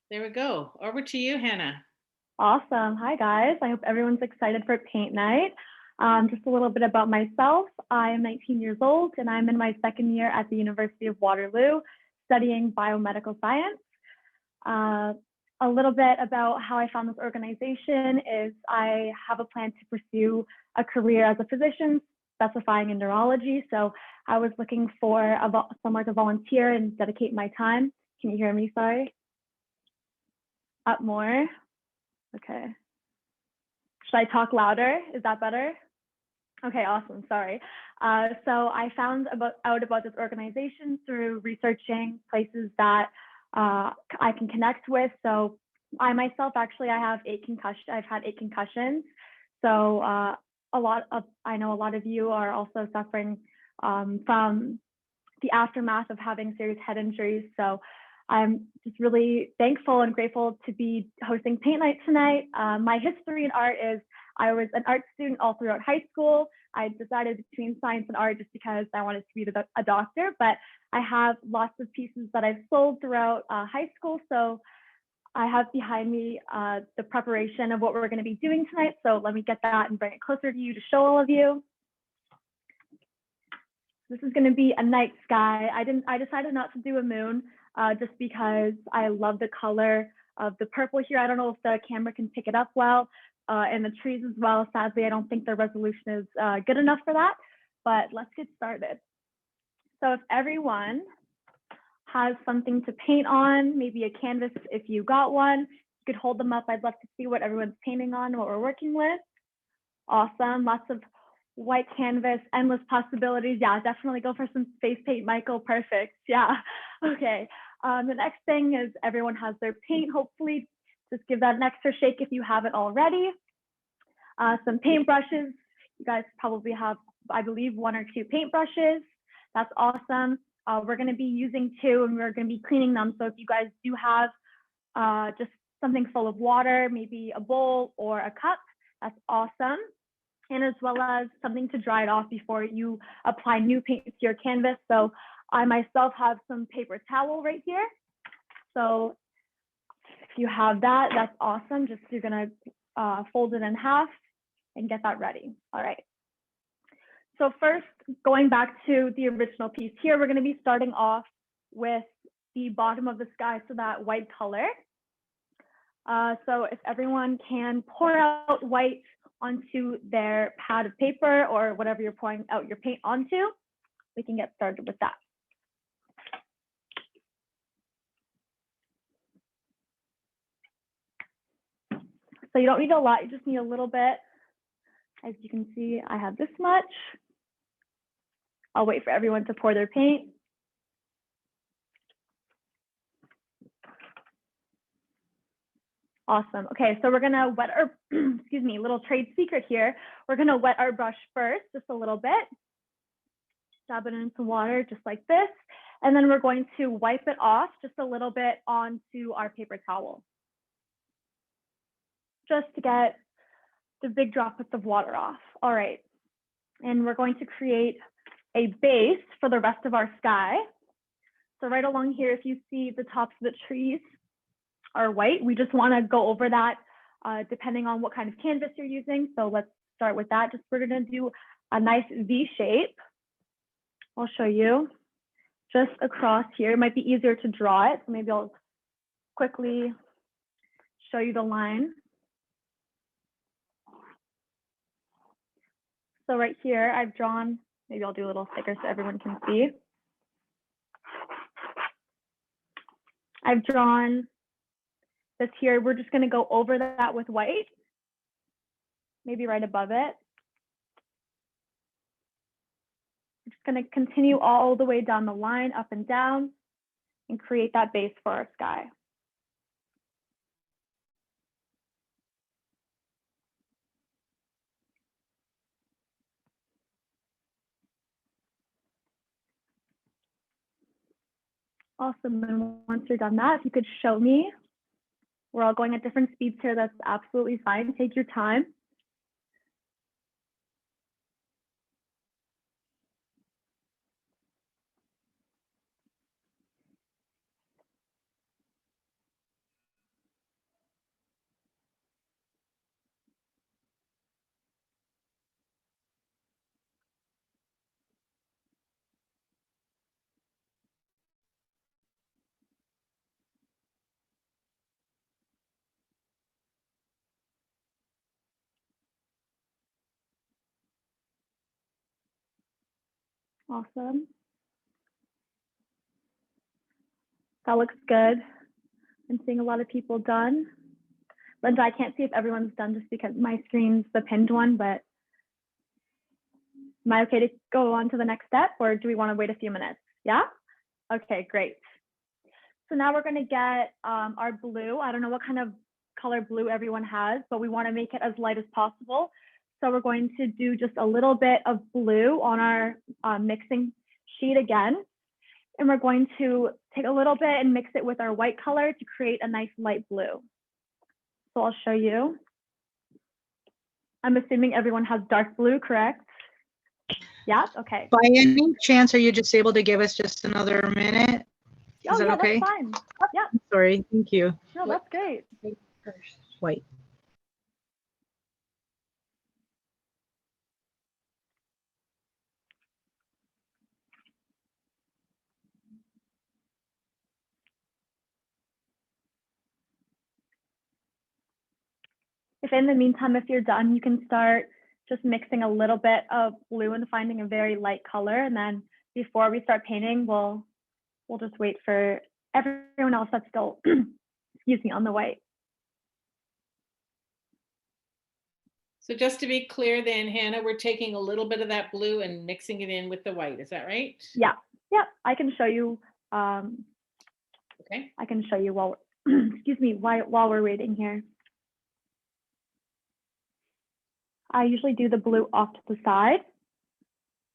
There we go. Over to you, Hannah. Awesome. Hi, guys. I hope everyone's excited for paint night. Just a little bit about myself. I am 19 years old and I'm in my second year at the University of Waterloo studying biomedical science. Uh, a little bit about how I found this organization is I have a plan to pursue a career as a physician specifying in neurology. So I was looking for somewhere to volunteer and dedicate my time. Can you hear me? Sorry. Up more. Okay. Should I talk louder? Is that better? Okay, awesome. Sorry. So I found out about this organization through researching places that I can connect with. So I myself, actually, I have 8 concussions. I've had 8 concussions. So I know a lot of you are also suffering from the aftermath of having serious head injuries. So I'm just really thankful and grateful to be hosting paint night tonight. My history in art is I was an art student all throughout high school. I decided between science and art just because I wanted to be a doctor, but I have lots of pieces that I've sold throughout high school. So I have behind me the preparation of what we're going to be doing tonight. So let me get that and bring it closer to you to show all of you. This is going to be a night sky. I decided not to do a moon just because I love the color of the purple here. I don't know if the camera can pick it up well, and the trees as well. Sadly, I don't think the resolution is good enough for that, but let's get started. So if everyone has something to paint on, maybe a canvas if you got one, you could hold them up. I'd love to see what everyone's painting on, what we're working with. Awesome, lots of white canvas, endless possibilities. Yeah, definitely go for some face paint, Michael. Perfect. Yeah. Okay. The next thing is everyone has their paint. Hopefully, just give that an extra shake if you haven't already. Some paint brushes. You guys probably have, I believe, 1 or 2 paint brushes. That's awesome. We're going to be using 2 and we're going to be cleaning them. So if you guys do have just something full of water, maybe a bowl or a cup, that's awesome. And as well as something to dry it off before you apply new paint to your canvas. So I myself have some paper towel right here. So if you have that, that's awesome. Just you're gonna fold it in half and get that ready. All right. So first, going back to the original piece here, we're gonna be starting off with the bottom of the sky, so that white color. So if everyone can pour out white onto their pad of paper or whatever you're pouring out your paint onto, we can get started with that. So you don't need a lot, you just need a little bit. As you can see, I have this much. I'll wait for everyone to pour their paint. Awesome. Okay, so we're gonna wet our, excuse me, little trade secret here. We're gonna wet our brush first, just a little bit. Dab it into water, just like this. And then we're going to wipe it off just a little bit onto our paper towel. Just to get the big droplets of water off. All right. And we're going to create a base for the rest of our sky. So right along here, if you see the tops of the trees are white, we just want to go over that depending on what kind of canvas you're using. So let's start with that. Just we're going to do a nice V shape. I'll show you just across here. It might be easier to draw it. So maybe I'll quickly show you the line. So right here, I've drawn, maybe I'll do a little thicker so everyone can see. I've drawn this here. We're just gonna go over that with white, maybe right above it. We're just gonna continue all the way down the line, up and down, and create that base for our sky. Awesome, and once you're done that, if you could show me, we're all going at different speeds here, that's absolutely fine, take your time. Awesome. That looks good. I'm seeing a lot of people done. Linda, I can't see if everyone's done just because my screen's the pinned one, but am I okay to go on to the next step, or do we want to wait a few minutes? Yeah? Okay, great. So now we're going to get our blue. I don't know what kind of color blue everyone has, but we want to make it as light as possible. So we're going to do just a little bit of blue on our mixing sheet again. And we're going to take a little bit and mix it with our white color to create a nice light blue. So I'll show you. I'm assuming everyone has dark blue, correct? Yeah, okay. By any chance, are you just able to give us just another minute? Is that okay? That's fine. Yeah. Sorry, thank you. No, that's great. White. If in the meantime, if you're done, you can start just mixing a little bit of blue and finding a very light color. And then before we start painting, we'll just wait for everyone else that's still, excuse me, on the white. So just to be clear then, Hannah, we're taking a little bit of that blue and mixing it in with the white. Is that right? Yeah, I can show you. Okay. I can show you while, excuse me, while we're waiting here. I usually do the blue off to the side,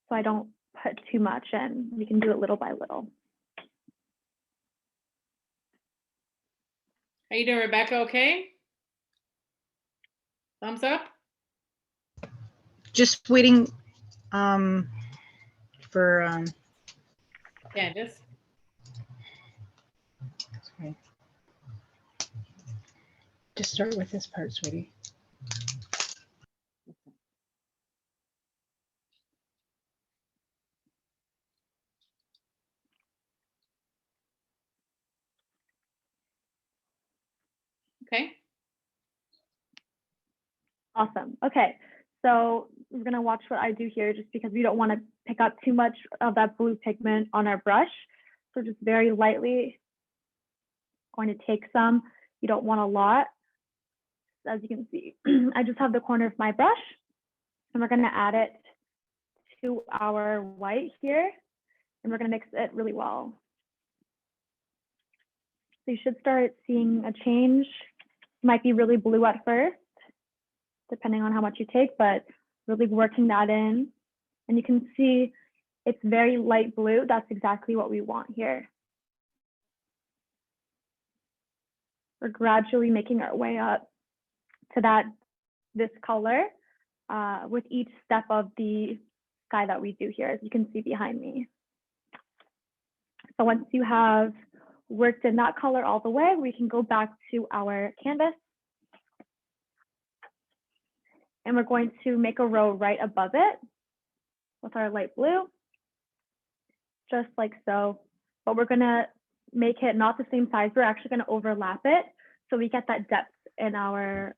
so I don't put too much in. We can do it little by little. How you doing, Rebecca? Okay? Thumbs up? Just waiting for Candace? sorry. Just start with this part, sweetie. Okay. Awesome. Okay, so we're gonna watch what I do here just because we don't want to pick up too much of that blue pigment on our brush. So just very lightly going to take some. You don't want a lot. As you can see, I just have the corner of my brush and we're gonna add it to our white here and we're gonna mix it really well. So you should start seeing a change. It might be really blue at first, depending on how much you take, but really working that in. And you can see it's very light blue. That's exactly what we want here. We're gradually making our way up to this color with each step of the sky that we do here, as you can see behind me. So once you have worked in that color all the way, we can go back to our canvas. And we're going to make a row right above it with our light blue, just like so. But we're gonna make it not the same size. We're actually gonna overlap it so we get that depth in our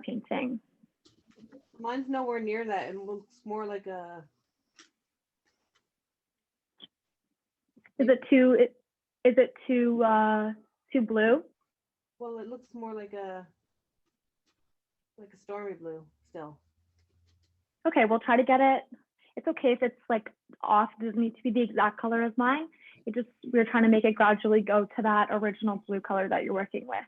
painting. Mine's nowhere near that. It looks more like a. Is it too blue? Well, it looks more like a stormy blue still. Okay, we'll try to get it. It's okay if it's like off. It doesn't need to be the exact color as mine. We're trying to make it gradually go to that original blue color that you're working with.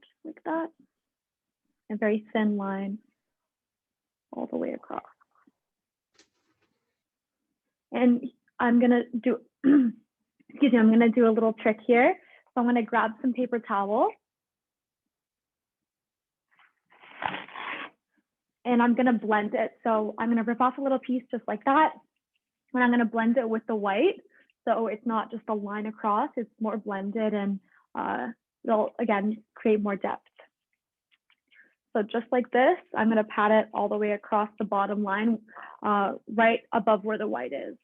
Just like that. A very thin line all the way across. And I'm gonna do, excuse me, I'm gonna do a little trick here. So I'm gonna grab some paper towel. And I'm gonna blend it. So I'm gonna rip off a little piece just like that. And I'm gonna blend it with the white. So it's not just a line across, it's more blended and it'll, again, create more depth. So just like this, I'm gonna pat it all the way across the bottom line, right above where the white is.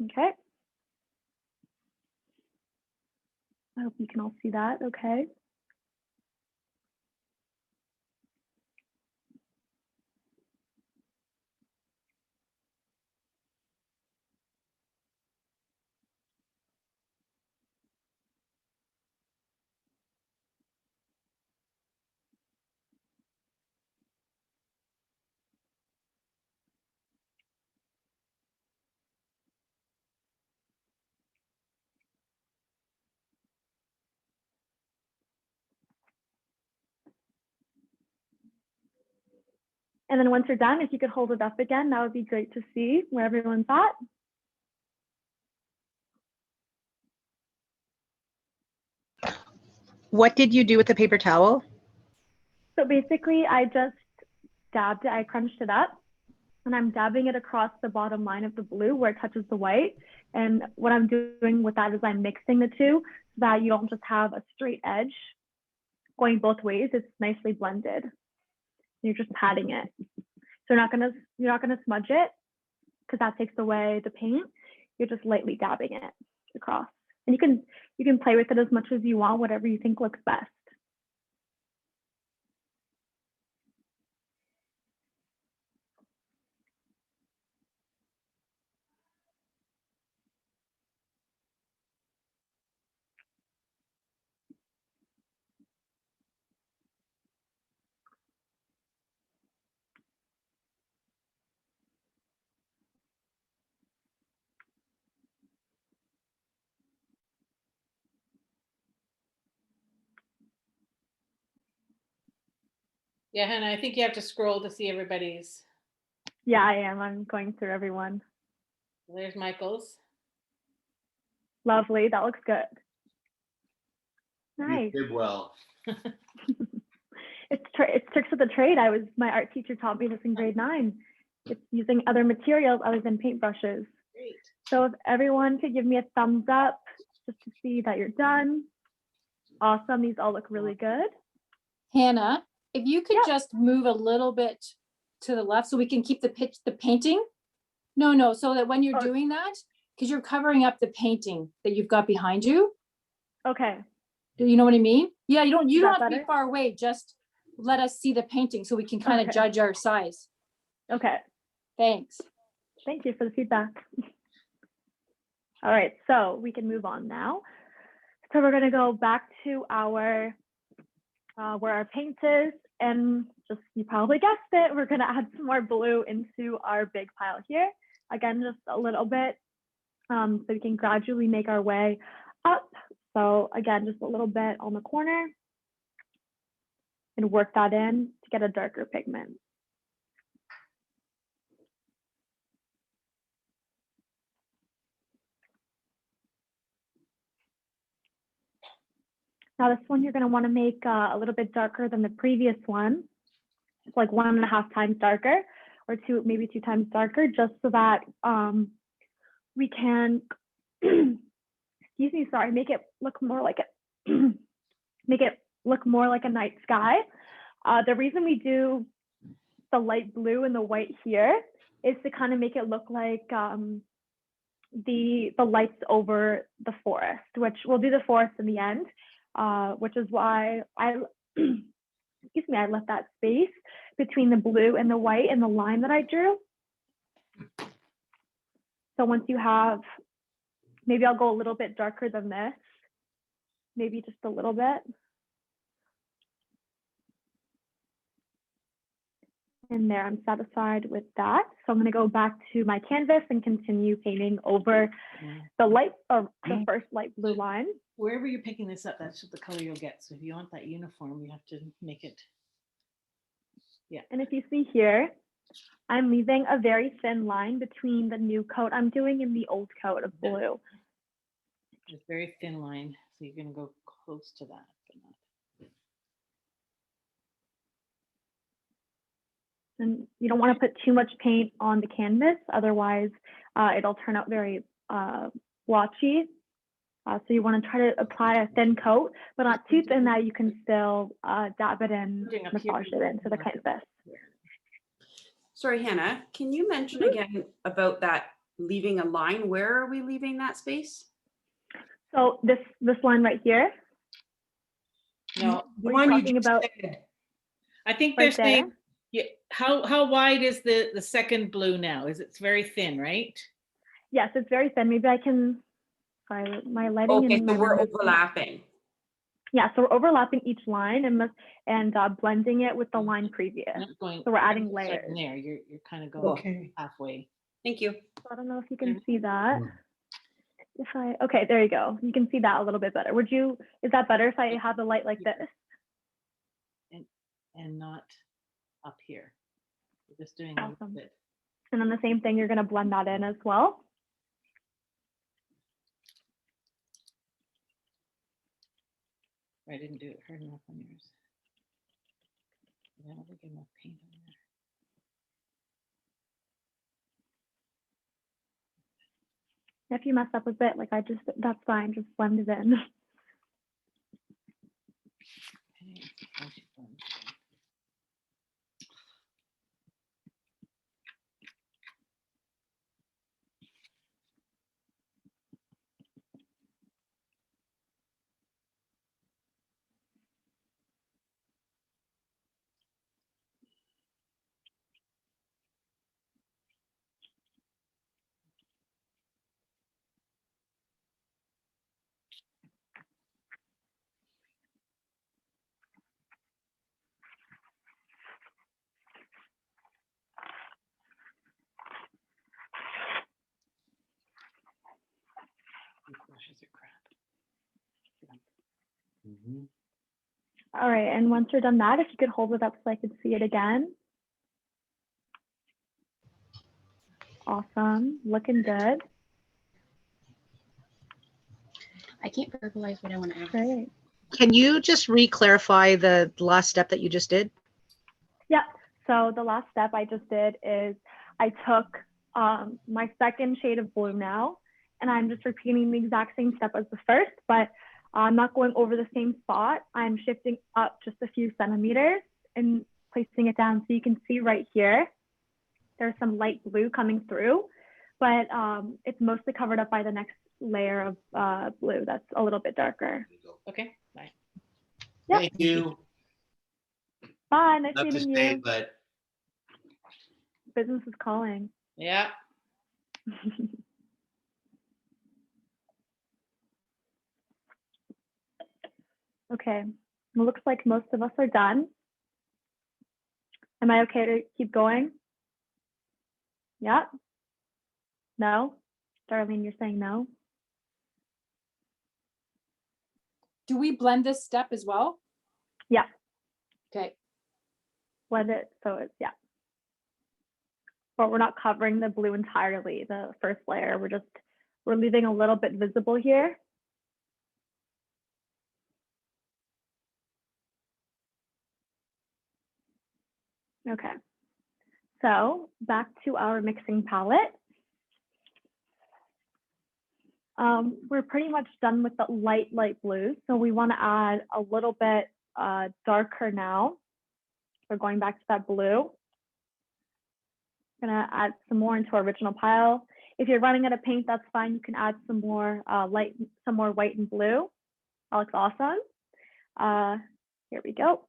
Okay. I hope you can all see that. Okay. And then once you're done, if you could hold it up again, that would be great to see where everyone's at. What did you do with the paper towel? So basically, I just dabbed it, I crunched it up, and I'm dabbing it across the bottom line of the blue where it touches the white. And what I'm doing with that is I'm mixing the two so that you don't just have a straight edge going both ways. It's nicely blended. You're just patting it. So you're not gonna smudge it because that takes away the paint. You're just lightly dabbing it across. And you can play with it as much as you want, whatever you think looks best. Yeah, Hannah, I think you have to scroll to see everybody's. Yeah, I am. I'm going through everyone. There's Michael's. Lovely. That looks good. Nice. You did well. It's tricks of the trade. My art teacher taught me this in grade 9. It's using other materials other than paintbrushes. Great. So if everyone could give me a thumbs up just to see that you're done. Awesome. These all look really good. Hannah, if you could Yep. just move a little bit to the left so we can keep the painting. No, so that when you're Oh. doing that, because you're covering up the painting that you've got behind you. Okay. Do you know what I mean? Yeah, you don't Is have that to be better? far away. Just let us see the painting so we can kind of Okay. judge our size. Okay. Thanks. Thank you for the feedback. All right, so we can move on now. So we're gonna go back to our where our paint is, and just you probably guessed it, we're gonna add some more blue into our big pile here. Again, just a little bit, so we can gradually make our way up. So again, just a little bit on the corner, and work that in to get a darker pigment. Now this one you're going to want to make a little bit darker than the previous one. It's like 1.5 times darker, or maybe 2 times darker, just so that we can, excuse me, sorry, make it look more like a night sky. The reason we do the light blue and the white here is to kind of make it look like the lights over the forest, which we'll do the forest in the end. Which is why I left that space between the blue and the white and the line that I drew. So once you have, maybe I'll go a little bit darker than this, maybe just a little bit. And there, I'm satisfied with that. So I'm going to go back to my canvas and continue painting over the first light blue line. Wherever you're picking this up, that's the color you'll get. So if you want that uniform, you have to make it. Yeah. And if you see here, I'm leaving a very thin line between the new coat I'm doing and the old coat of blue. It's a very thin line. So you're going to go close to that. But not. And you don't want to put too much paint on the canvas, otherwise it'll turn out very blotchy. So you want to try to apply a thin coat, but not too thin that you can still dab it in, massage it into the canvas. Sorry, Hannah, can you mention again about that leaving a line. Where are we leaving that space? So this line right here, No, The We're one you talking just about- said. I think they're right there. saying, yeah, how wide is the second blue now? It's very thin, right? Yes, it's very thin. Maybe I can, sorry, my lighting. Okay, in so my we're room is- overlapping. Yeah, so we're overlapping each line and blending it with the line previous. Not going. So we're adding starting layers. There, you're kind of going Okay, halfway. thank you. So I don't know if you can see that. Okay, there you go. You can see that a little bit better. Is that better if I have the light like this? And not up here. We're just doing a little Awesome. bit. And then the same thing, you're gonna blend that in as well. I didn't do it hard enough on yours. I don't think enough paint on there. If you mess up a bit, like that's fine, just blend it in. Okay, once you blend it in. These brushes are crap. All right, and once you're done that, if you could hold it up so I could see it again. Awesome, looking good. I can't verbalize what I want to ask. Great. Can you just re-clarify the last step that you just did? Yeah, so the last step I just did is I took my second shade of blue now, and I'm just repeating the exact same step as the first, but I'm not going over the same spot. I'm shifting up just a few centimeters and placing it down. So you can see right here, there's some light blue coming through, but it's mostly covered up by the next layer of blue that's a little bit darker. Okay, bye. Yep. Thank you. Bye, nice Love to meeting stay, you. but Business is calling. Yeah. Okay, it looks like most of us are done. Am I okay to keep going? Yeah? No? Darlene, you're saying no? Do we blend this step as well? Yeah. Okay. Blend it so it's, yeah. But we're not covering the blue entirely, the first layer. We're leaving a little bit visible here. Okay. So back to our mixing palette. We're pretty much done with the light blue. So we want to add a little bit darker now. We're going back to that blue. Gonna add some more into our original pile. If you're running out of paint, that's fine. You can add some more white and blue. That looks awesome. Here we go.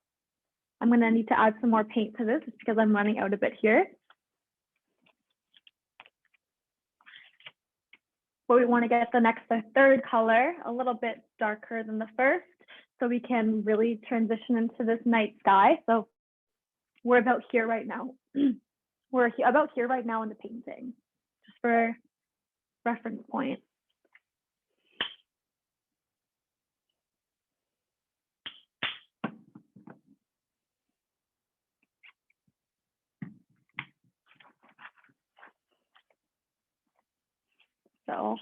I'm gonna need to add some more paint to this just because I'm running out a bit here. But we want to get the third color a little bit darker than the first, so we can really transition into this night sky. So we're about here right now. We're about here right now in the painting, just for reference point. So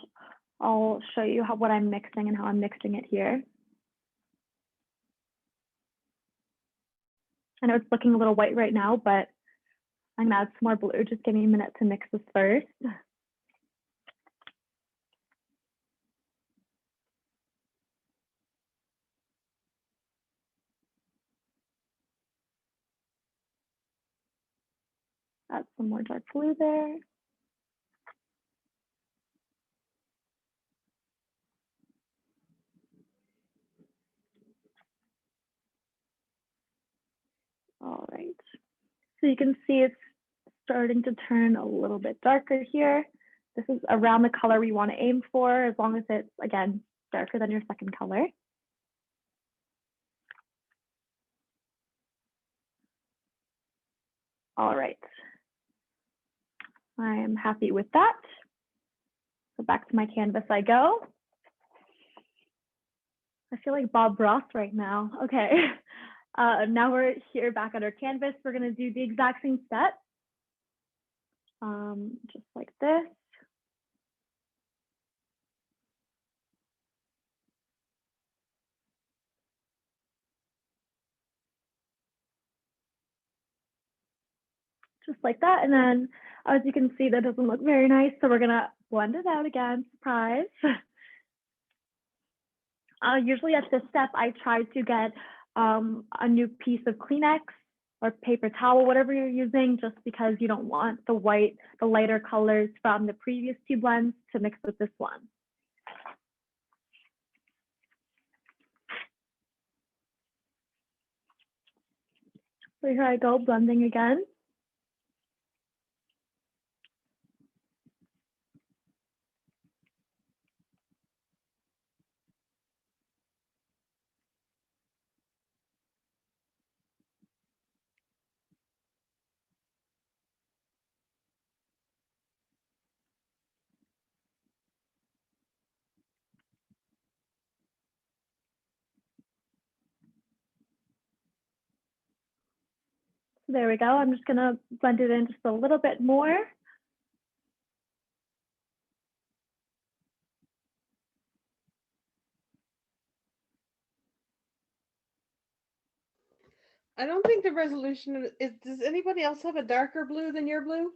I'll show you what I'm mixing and how I'm mixing it here. I know it's looking a little white right now, but I'm gonna add some more blue. Just give me a minute to mix this first. Add some more dark blue there. All right. So you can see it's starting to turn a little bit darker here. This is around the color we want to aim for, as long as it's, again, darker than your second color. All right. I am happy with that. So back to my canvas I go. I feel like Bob Ross right now. Okay. Now we're here back on our canvas. We're going to do the exact same step. Just like this. Just like that. And then, as you can see, that doesn't look very nice. So we're going to blend it out again. Surprise. Usually at this step, I try to get a new piece of Kleenex or paper towel, whatever you're using, just because you don't want the lighter colors from the previous two blends to mix with this one. So here I go, blending again. There we go. I'm just gonna blend it in just a little bit more. I don't think the resolution is, does anybody else have a darker blue than your blue?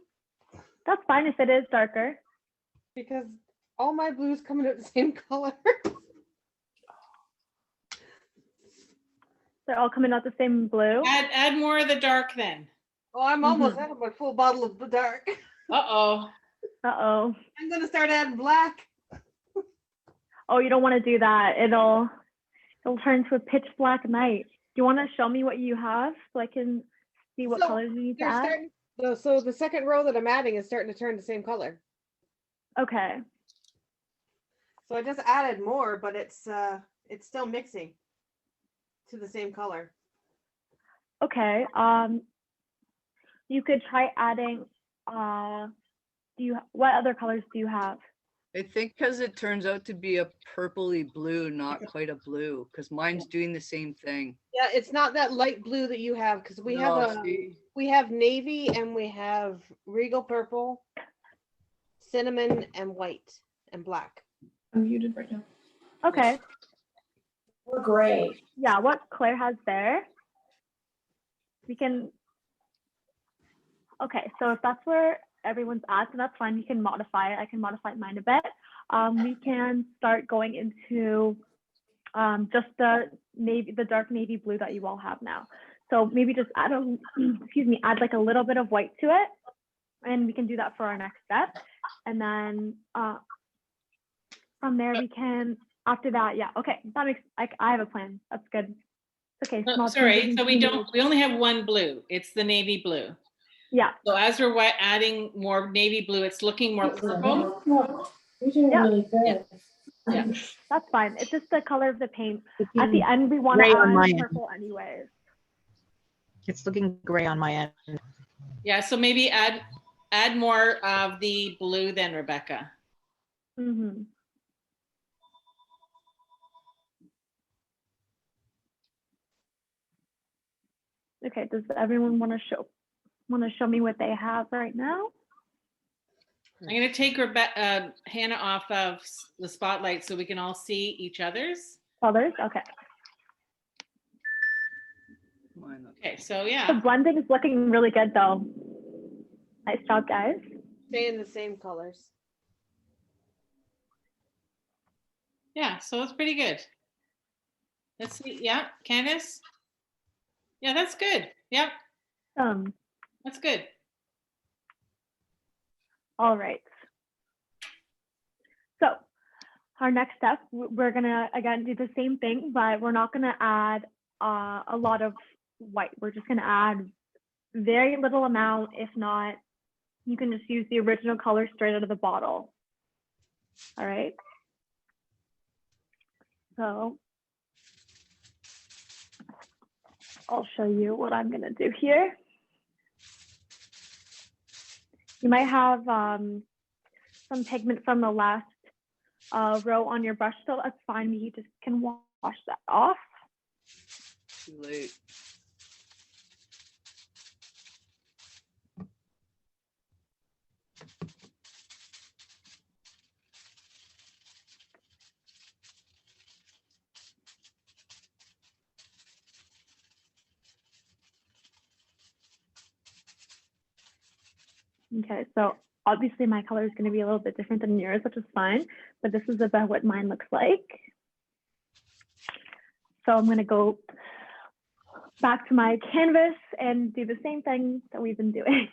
That's fine if it is darker. Because all my blues coming out the same color. They're all coming out the same blue. Add more of the dark then. Oh, I'm almost out of my full bottle of the dark. Uh-oh. Uh-oh. I'm gonna start adding black. Oh, you don't want to do that. It'll turn to a pitch black night. Do you want to show me what you have so I can see what So, colors you need to They're add? starting, so the second row that I'm adding is starting to turn the same color. Okay. So I just added more, but it's still mixing to the same color. Okay. You could try adding. What other colors do you have? I think because it turns out to be a purpley blue, not quite a blue, because mine's doing the same thing. Yeah, it's not that light blue that you have because we have No, see? we have navy and we have regal purple, cinnamon and white and black. I'm muted right now. Okay. We're gray. Yeah, what Claire has there. We can. Okay, so if that's where everyone's at, so that's fine. You can modify it. I can modify mine a bit. We can start going into just the dark navy blue that you all have now. So maybe just add add like a little bit of white to it, and we can do that for our next step. And then from there we can, after that, yeah, okay, that makes, I have a plan. That's good. Okay, small Sorry, changes so in we only have one blue. It's the navy blue. Yeah. So as we're adding more navy blue, it's looking more purple. You're doing Yeah. really good. Yeah. That's fine. It's just the color of the paint. At the end, we want Gray to on my add end. purple anyways. It's looking gray on my end. Yeah, so maybe add more of the blue then, Rebecca. Mm-hmm. Okay, does everyone want to show me what they have right now? I'm going to take Hannah off of the spotlight so we can all see each other's. Others? Okay. Mine looks- Okay, so The yeah. blending is looking really good though. Nice job, guys. Staying the same colors. Yeah, so it's pretty good. Let's see. Yeah, Candace? Yeah, that's good. Yep, that's good. All right. So our next step, we're gonna again do the same thing, but we're not gonna add a lot of white. We're just gonna add very little amount. If not, you can just use the original color straight out of the bottle. All right. So I'll show you what I'm gonna do here. You might have some pigment from the last row on your brush, so that's fine. You just can wash that off. Too late. Okay, so obviously my color is going to be a little bit different than yours, which is fine, but this is about what mine looks like. So I'm going to go back to my canvas and do the same thing that we've been doing.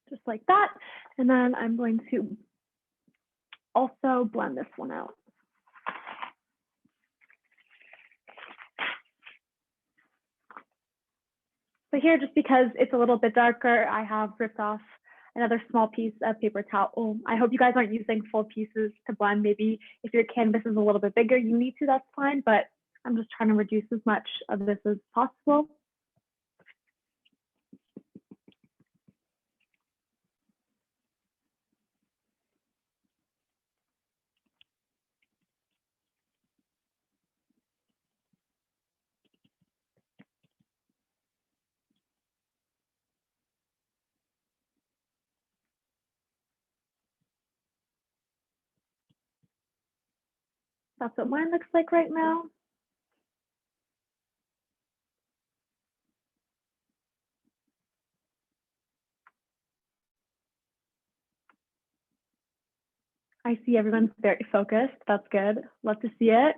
Just like that. And then I'm going to also blend this one out. So here, just because it's a little bit darker, I have ripped off another small piece of paper towel. I hope you guys aren't using full pieces to blend. Maybe if your canvas is a little bit bigger, you need to, that's fine, but I'm just trying to reduce as much of this as possible. That's what mine looks like right now. I see everyone's very focused. That's good. Love to see it.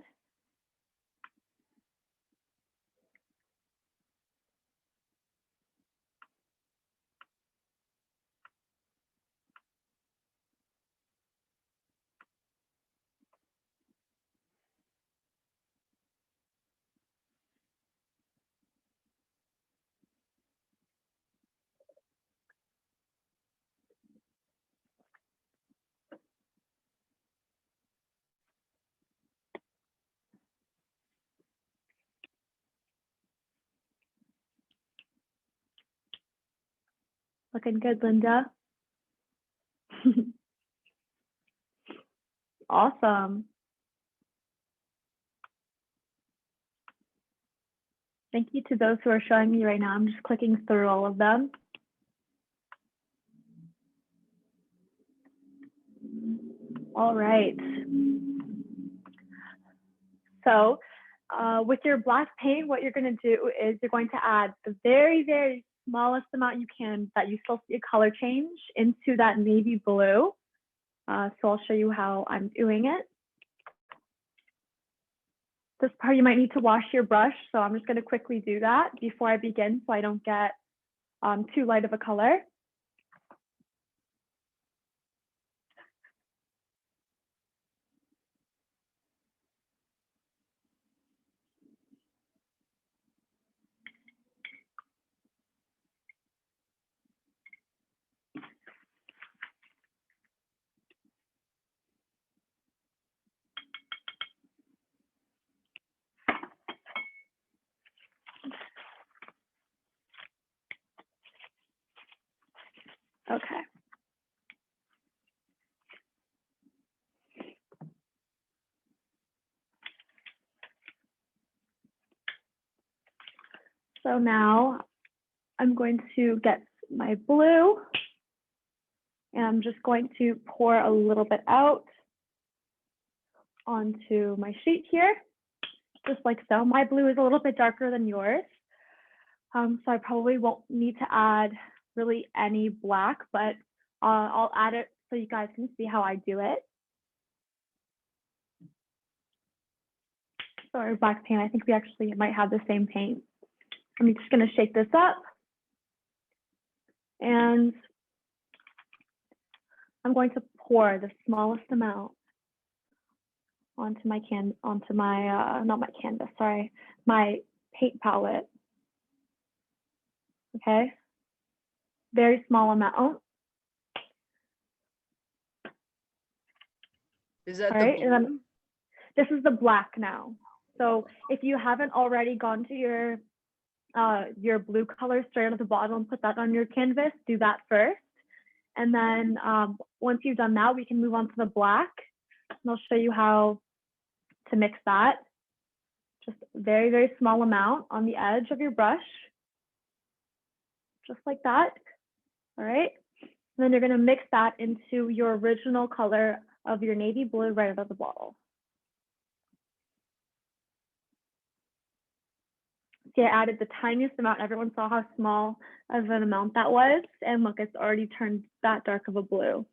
Looking good, Linda. Awesome. Thank you to those who are showing me right now. I'm just clicking through all of them. All right. So with your black paint, what you're going to do is you're going to add the very, very smallest amount you can that you still see a color change into that navy blue. So I'll show you how I'm doing it. This part you might need to wash your brush, so I'm just going to quickly do that before I begin so I don't get too light of a color. Okay. So now I'm going to get my blue and I'm just going to pour a little bit out onto my sheet here, just like so. My blue is a little bit darker than yours. So I probably won't need to add really any black, but I'll add it so you guys can see how I do it. Sorry, black paint. I think we actually might have the same paint. I'm just going to shake this up And I'm going to pour the smallest amount onto my not my canvas, sorry, my paint palette. Okay, very small amount. Is that All the right, and then blue? this is the black now. So if you haven't already gone to your blue color straight out of the bottle and put that on your canvas, do that first. And then once you've done that, we can move on to the black. And I'll show you how to mix that. Just a very, very small amount on the edge of your brush. Just like that. All right. And then you're going to mix that into your original color of your navy blue right out of the bottle. See, I added the tiniest amount. Everyone saw how small of an amount that was. And look, it's already turned that dark of a blue.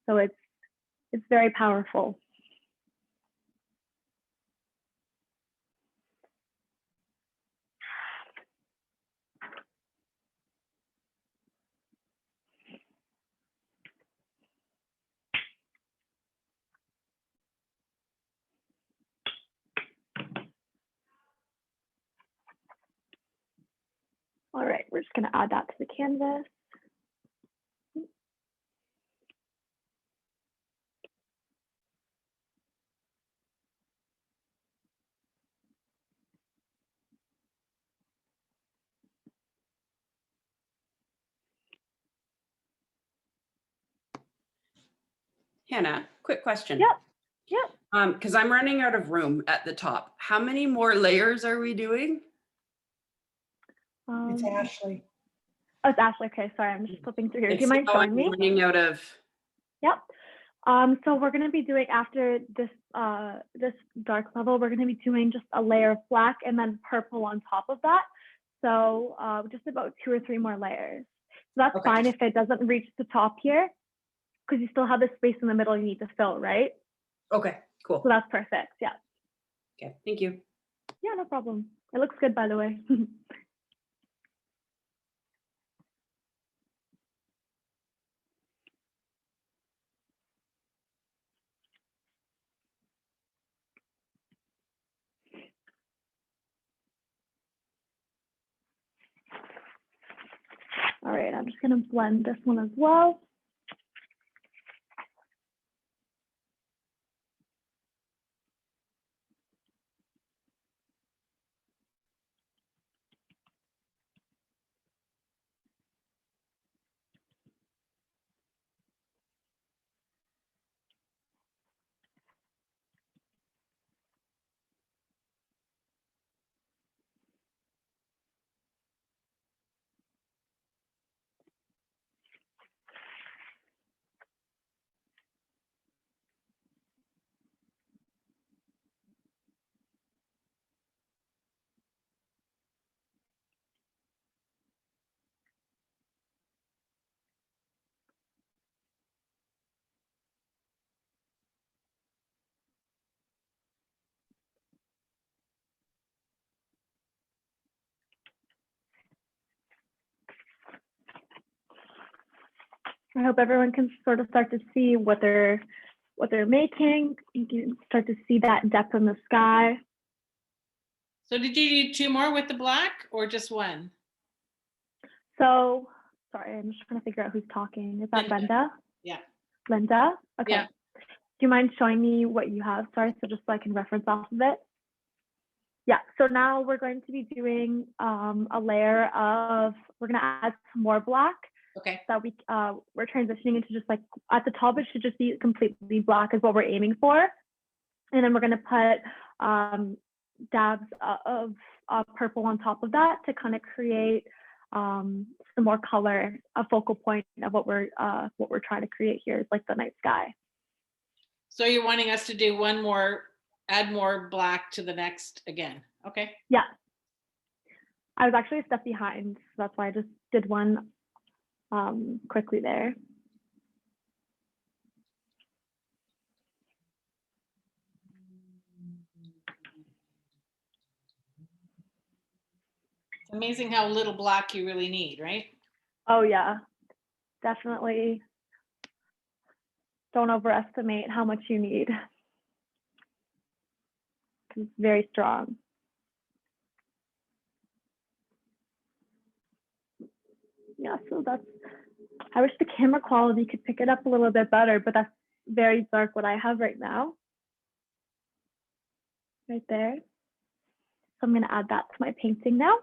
So it's very powerful. All right, we're just going to add that to the canvas. Hannah, quick question. Yep. Yep. Because I'm running out of room at the top. How many more layers are we doing? It's Ashley. Oh, it's Ashley. Okay, sorry, I'm just flipping through here. Do you It's mind how showing I'm me? running out of. Yep. So we're going to be doing after this this dark level, we're going to be doing just a layer of black and then purple on top of that. So just about 2 or 3 more layers. So that's Okay. fine if it doesn't reach the top here, because you still have the space in the middle you need to fill, right? Okay, cool. So that's perfect. Yeah. Okay, thank you. Yeah, no problem. It looks good, by the way. All right, I'm just going to blend this one as well. I hope everyone can sort of start to see what they're making. You can start to see that depth in the sky. So did you do 2 more with the black or just 1? So, sorry, I'm just trying to figure out who's talking. Is that Linda. Linda? Yeah. Linda? Okay. Yeah. Do you mind showing me what you have? Sorry, so just so I can reference off of it. Yeah, so now we're going to be doing a layer of, we're going to add some more black. Okay. That we're transitioning into just like at the top, it should just be completely black is what we're aiming for. And then we're going to put dabs of purple on top of that to kind of create some more color, a focal point of what we're trying to create here is like the night sky. So you're wanting us to do 1 more, add more black to the next again. Okay. Yeah. I was actually a step behind, so that's why I just did one quickly there. It's amazing how little black you really need, right? Oh yeah, definitely don't overestimate how much you need. It's very strong. Yeah, so that's, I wish the camera quality could pick it up a little bit better, but that's very dark what I have right now. Right there. So I'm gonna add that to my painting now.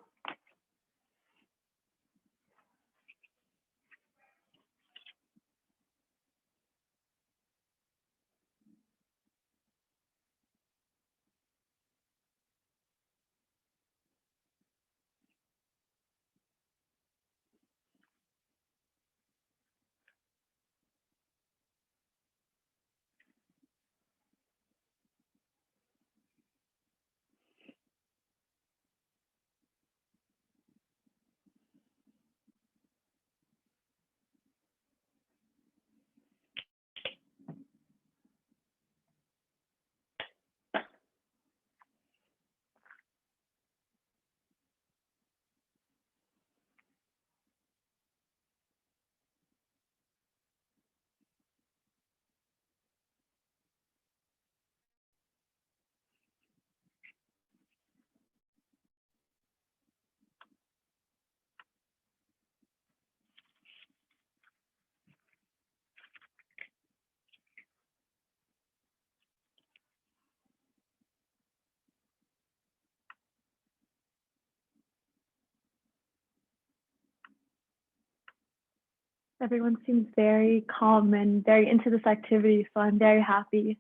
Everyone seems very calm and very into this activity, so I'm very happy.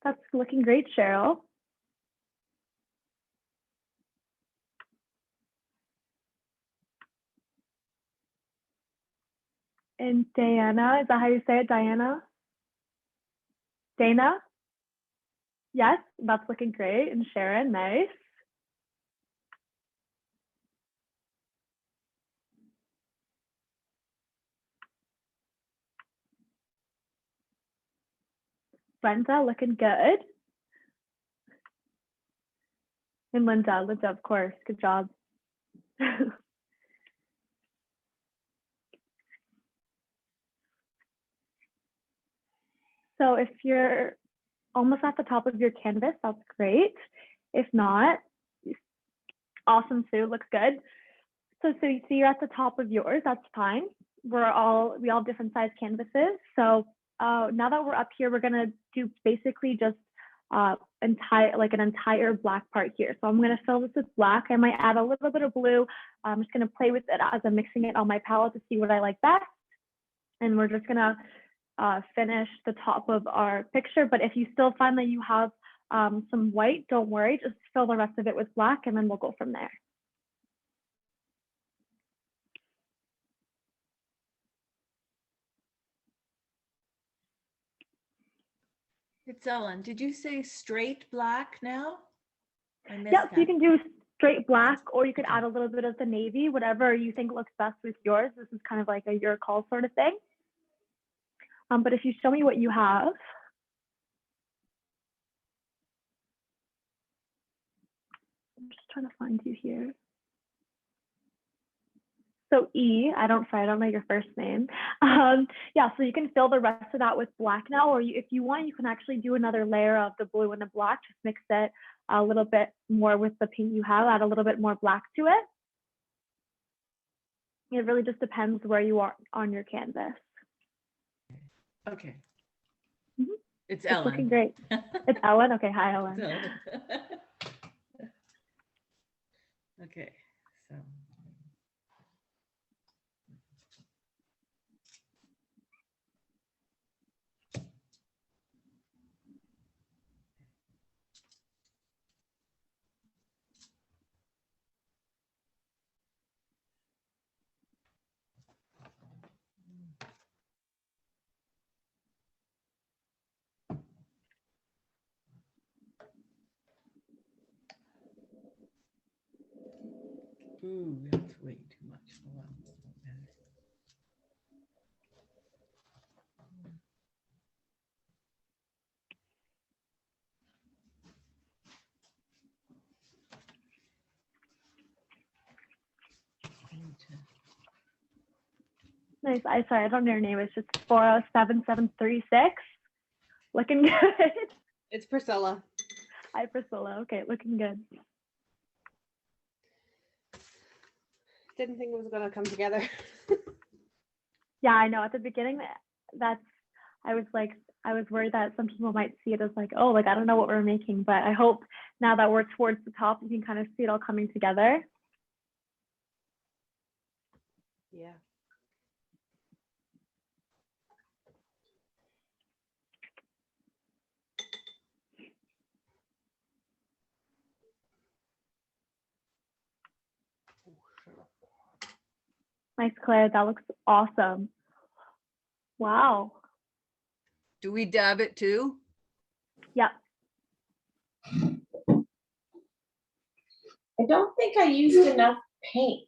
That's looking great, Cheryl. And Diana, is that how you say it, Diana? Dana? Yes, that's looking great. And Sharon, nice. Brenda, looking good. And Linda, of course, good job. So if you're almost at the top of your canvas, that's great. If not, awesome, Sue, looks good. So you see you're at the top of yours, that's fine. We all have different size canvases. So now that we're up here, we're gonna do basically just an entire black part here. So I'm gonna fill this with black. I might add a little bit of blue. I'm just gonna play with it as I'm mixing it on my palette to see what I like best. And we're just gonna finish the top of our picture. But if you still find that you have some white, don't worry, just fill the rest of it with black and then we'll go from there. It's Ellen. Did you say straight black now? Yeah, so you can do straight black, or you could add a little bit of the navy, whatever you think looks best with yours. This is kind of like a your call sort of thing. But if you show me what you have. I'm just trying to find you here. So E, I don't know your first name. Yeah, so you can fill the rest of that with black now, or if you want, you can actually do another layer of the blue and the black, just mix it a little bit more with the paint you have, add a little bit more black to it. It really just depends where you are on your canvas. Okay. Mm-hmm. It's Ellen. Looking great. It's Ellen? Okay, hi Ellen. Okay, so. Ooh, we have to wait. Nice. Sorry, I don't know your name. It's just 407736. Looking good. It's Priscilla. Hi, Priscilla. Okay, looking good. Didn't think it was gonna come together. Yeah, I know. At the beginning, I was worried that some people might see it as like, oh, like I don't know what we're making, but I hope now that we're towards the top, you can kind of see it all coming together. Yeah. Nice, Claire. That looks awesome. Wow. Do we dab it too? Yep. I don't think I used enough paint.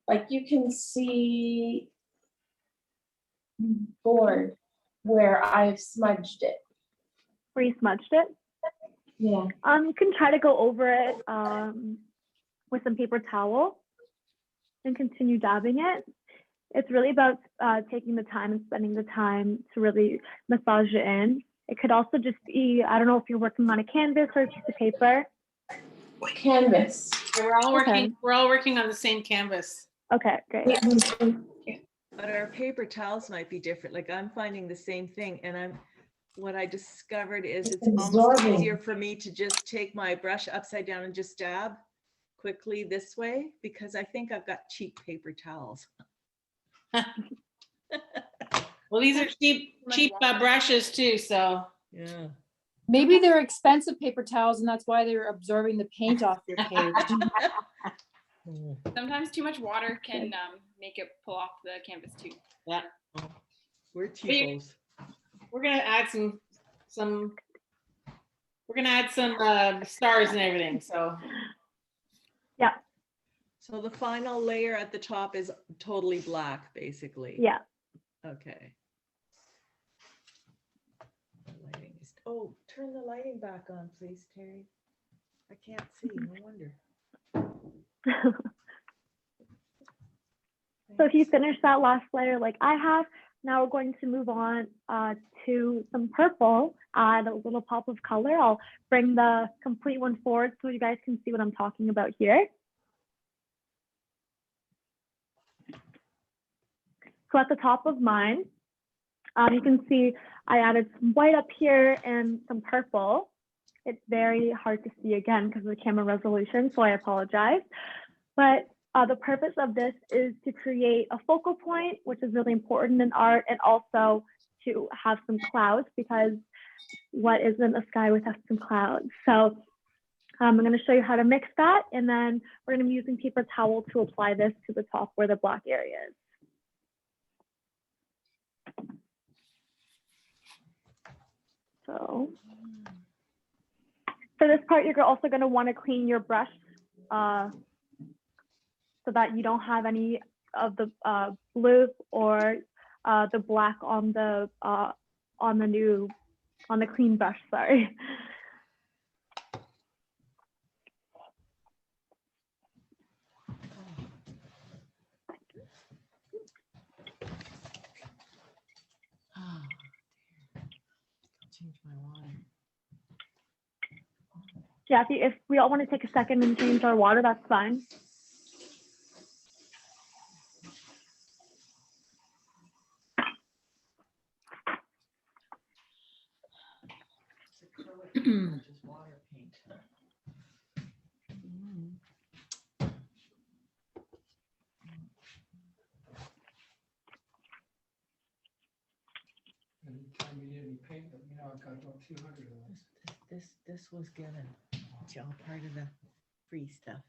Like you can see board where I've smudged it. Where you smudged it? Yeah. You can try to go over it with some paper towel and continue dabbing it. It's really about taking the time and spending the time to really massage it in. It could also just be, I don't know if you're working on a canvas or a piece of paper. Canvas. Yeah, we're all working. Okay. We're all working on the same canvas. Okay, great. But our paper towels might be different. Like I'm finding the same thing, and what I discovered is it's almost absorbing. easier for me to just take my brush upside down and just dab quickly this way, because I think I've got cheap paper towels. Well, these are cheap brushes too. So Yeah. Maybe they're expensive paper towels and that's why they're absorbing the paint off your page. Sometimes too much water can make it pull off the canvas too. yeah, We're cheapos. we're gonna add some. We're gonna add some stars and everything. So Yeah. So the final layer at the top is totally black, basically. Yeah. Okay. The lighting is, oh, turn the lighting back on, please, Terry. I can't see, no wonder. So if you finish that last layer like I have, now we're going to move on to some purple, add a little pop of color. I'll bring the complete one forward so you guys can see what I'm talking about here. So at the top of mine, you can see I added some white up here and some purple. It's very hard to see again because of the camera resolution, so I apologize. But the purpose of this is to create a focal point, which is really important in art, and also to have some clouds, because what isn't a sky without some clouds? So I'm going to show you how to mix that, and then we're going to be using paper towel to apply this to the top where the black area is. So for this part, you're also going to want to clean your brush so that you don't have any of the blue or the black on the clean brush. Sorry. Oh, dear. Change my water. Yeah, if we all want to take a second and change our water, that's fine. Just water paint. Anytime you need any paint, but you know, I've got about 200 of those. This was given. It's all part of the free stuff.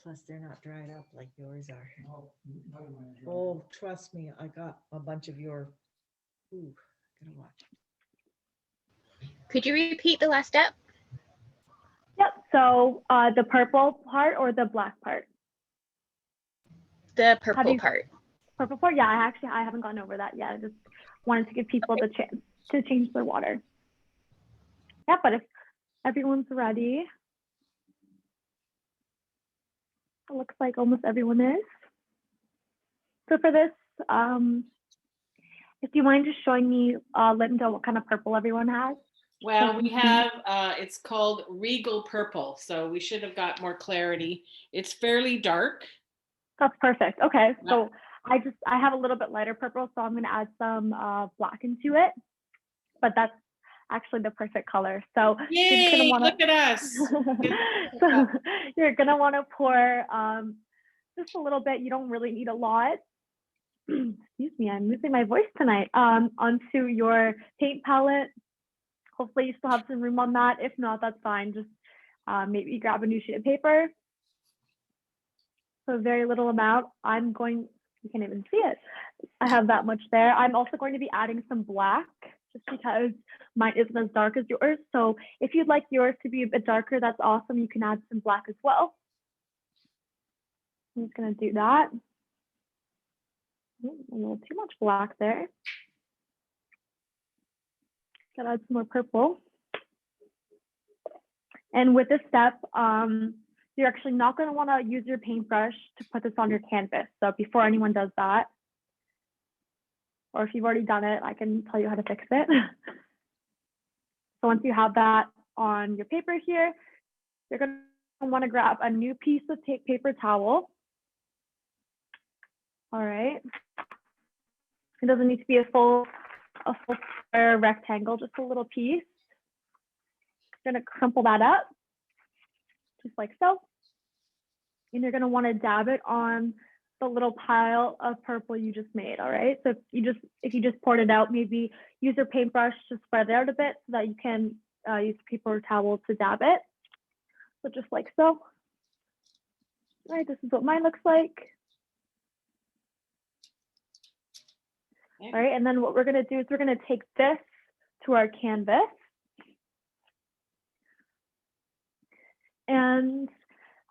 Plus, they're not dried up like yours are. No, none of mine are dry. Oh, trust me, I got a bunch of your. Ooh, gotta watch. Could you repeat the last step? Yep. So the purple part or the black part? The How do purple you- part. Purple part? Yeah, I haven't gotten over that yet. I just wanted to give people the chance to change their water. Yeah, but if everyone's ready, it looks like almost everyone is. So for this, if you mind just showing me, Linda, what kind of purple everyone has? Well, we have, it's called Regal Purple, so we should have got more clarity. It's fairly dark. That's perfect. Okay, so I have a little bit lighter purple, so I'm gonna add some black into it, but that's actually the perfect color. So Yay, look at us. so you're gonna wanna pour just a little bit. You don't really need a lot. Excuse me, I'm losing my voice tonight. Onto your paint palette. Hopefully you still have some room on that. If not, that's fine. Just maybe grab a new sheet of paper. So very little amount. You can't even see it. I have that much there. I'm also going to be adding some black just because mine isn't as dark as yours. So if you'd like yours to be a bit darker, that's awesome. You can add some black as well. I'm just gonna do that. Ooh, a little too much black there. Gotta add some more purple. And with this step, you're actually not going to want to use your paintbrush to put this on your canvas. So before anyone does that, or if you've already done it, I can tell you how to fix it. So once you have that on your paper here, you're going to want to grab a new piece of paper towel. All right. It doesn't need to be a full square rectangle, just a little piece. Going to crumple that up, just like so. And you're going to want to dab it on the little pile of purple you just made. All right. So if you just poured it out, maybe use your paintbrush to spread it out a bit so that you can use paper towel to dab it. So just like so. All right. This is what mine looks like. All right. And then what we're going to do is we're going to take this to our canvas. And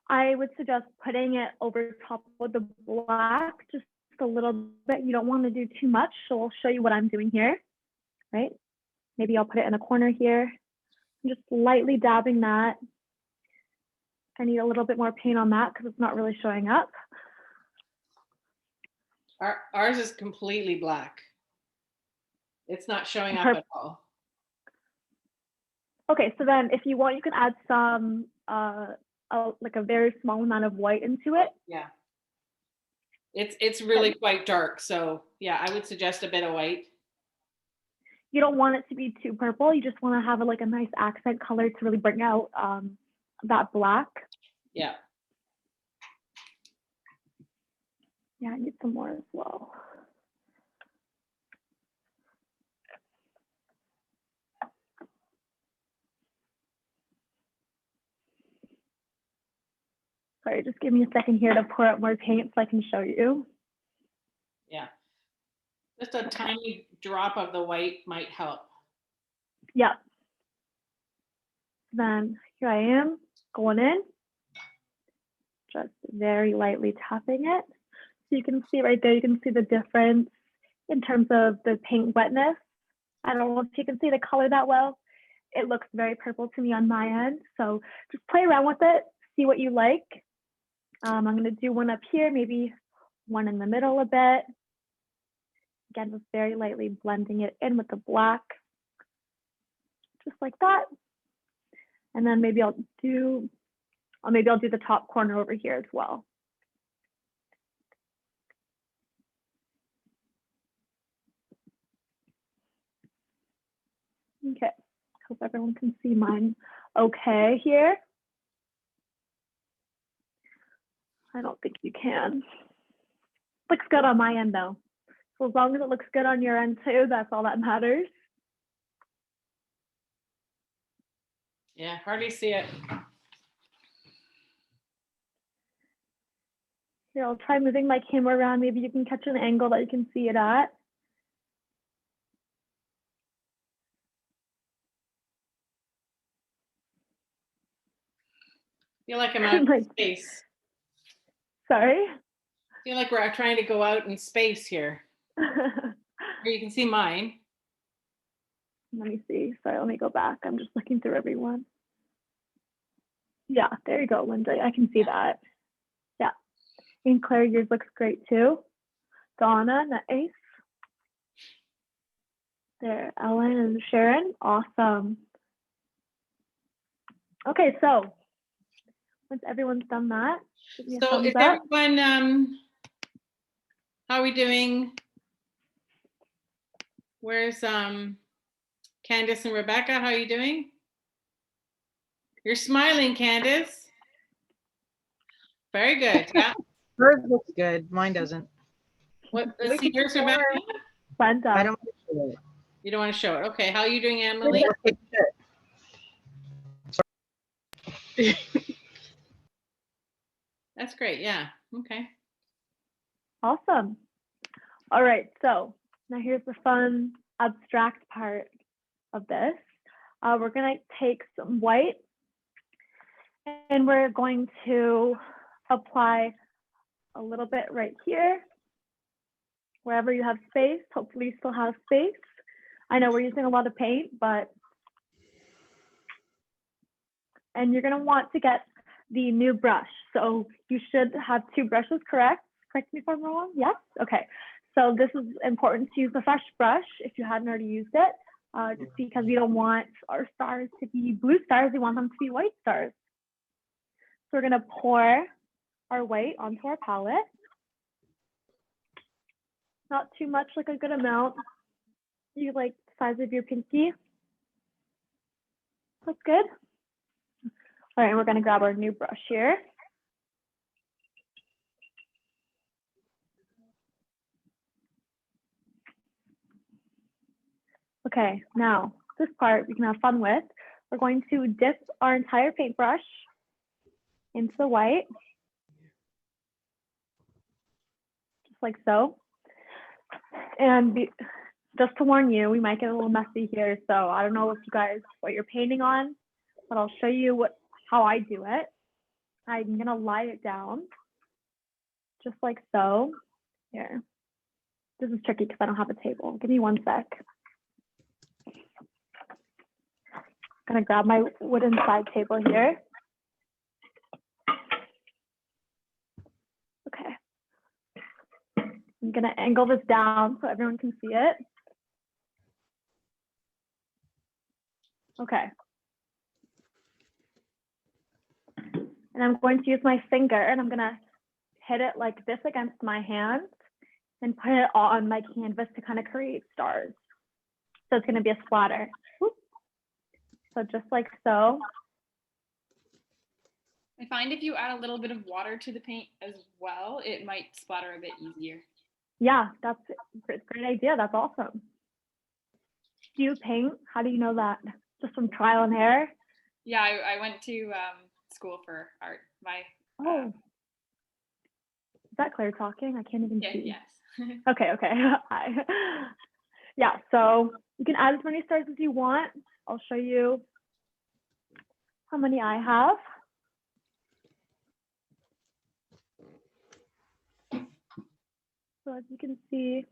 I would suggest putting it over top of the black just a little bit. You don't want to do too much, so I'll show you what I'm doing here, right? Maybe I'll put it in a corner here. I'm just lightly dabbing that. I need a little bit more paint on that because it's not really showing up. Ours is completely black. It's not showing up at all. Okay, so then if you want, you can add some like a very small amount of white into it. Yeah. It's really quite dark. So yeah, I would suggest a bit of white. You don't want it to be too purple. You just want to have a nice accent color to really bring out that black. Yeah. Yeah, I need some more as well. Sorry, just give me a second here to pour out more paint so I can show you. Yeah. Just a tiny drop of the white might help. Yep. Then here I am going in, just very lightly tapping it. So you can see right there, you can see the difference in terms of the paint wetness. I don't know if you can see the color that well. It looks very purple to me on my end. So just play around with it, see what you like. I'm going to do one up here, maybe one in the middle a bit. Again, just very lightly blending it in with the black, just like that. And then maybe I'll do the top corner over here as well. Okay, hope everyone can see mine okay here. I don't think you can. Looks good on my end though. So as long as it looks good on your end too, that's all that matters. Yeah, hardly see it. Here, I'll try moving my camera around. Maybe you can catch an angle that you can see it at. I feel like I'm out of space. Sorry? feel like we're trying to go out in space here. Here you can see mine. Let me see. Sorry, let me go back. I'm just looking through everyone. Yeah, there you go, Linda. I can see that. Yeah. And Claire, yours looks great too. Donna, nice. There, Ellen and Sharon, awesome. Okay, so once everyone's done that, give me a So thumbs is up. everyone, how are we doing? Where's Candace and Rebecca? How are you doing? You're smiling, Candace. Very good. Yeah. Hers looks good. Mine doesn't. What? Let's see. Yours, Rebecca. Glenda. I don't want to show it. You don't want to show it. Okay. How are you doing, Emily? That's great. Yeah. Okay. Awesome. All right, so now here's the fun abstract part of this. We're gonna take some white and we're going to apply a little bit right here, wherever you have space. Hopefully you still have space. I know we're using a lot of paint, and you're gonna want to get the new brush. So you should have 2 brushes, correct? Correct me if I'm wrong, yes? Okay, so this is important to use a fresh brush if you hadn't already used it, just because we don't want our stars to be blue stars, we want them to be white stars. So we're gonna pour our white onto our palette. Not too much, like a good amount. You like the size of your pinky. That's good. All right, we're gonna grab our new brush here. Okay, now this part we can have fun with. We're going to dip our entire paintbrush into the white, just like so. And just to warn you, we might get a little messy here. So I don't know if you guys, what you're painting on, but I'll show you how I do it. I'm gonna lie it down, just like so. Here, this is tricky because I don't have a table. Give me one sec. I'm gonna grab my wooden side table here. Okay. I'm gonna angle this down so everyone can see it. Okay. And I'm going to use my finger and I'm gonna hit it like this against my hand and put it on my canvas to kind of create stars. So it's gonna be a splatter. Whoop. So just like so. I find if you add a little bit of water to the paint as well, it might splatter a bit easier. Yeah, that's a great idea. That's awesome. Do you paint? How do you know that? Just from trial and error? Yeah, I went to school for art. Oh. Is that Claire talking? I can't even see. Yes. Okay. Hi. Yeah, so you can add as many stars as you want. I'll show you how many I have. So as you can see,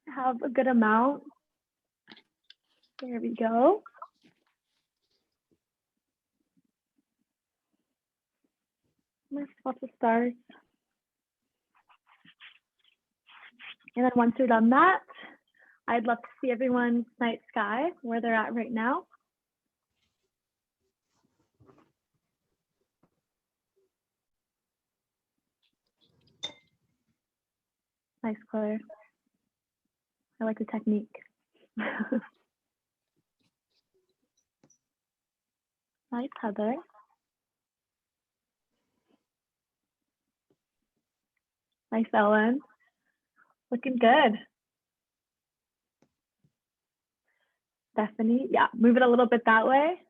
I have a good amount. There we go. Nice, lots of stars. And then once you're done that, I'd love to see everyone's night sky, where they're at right now. Nice, Claire. I like the technique. Nice, Heather. Nice, Ellen. Looking good. Stephanie, yeah, move it a little bit that way.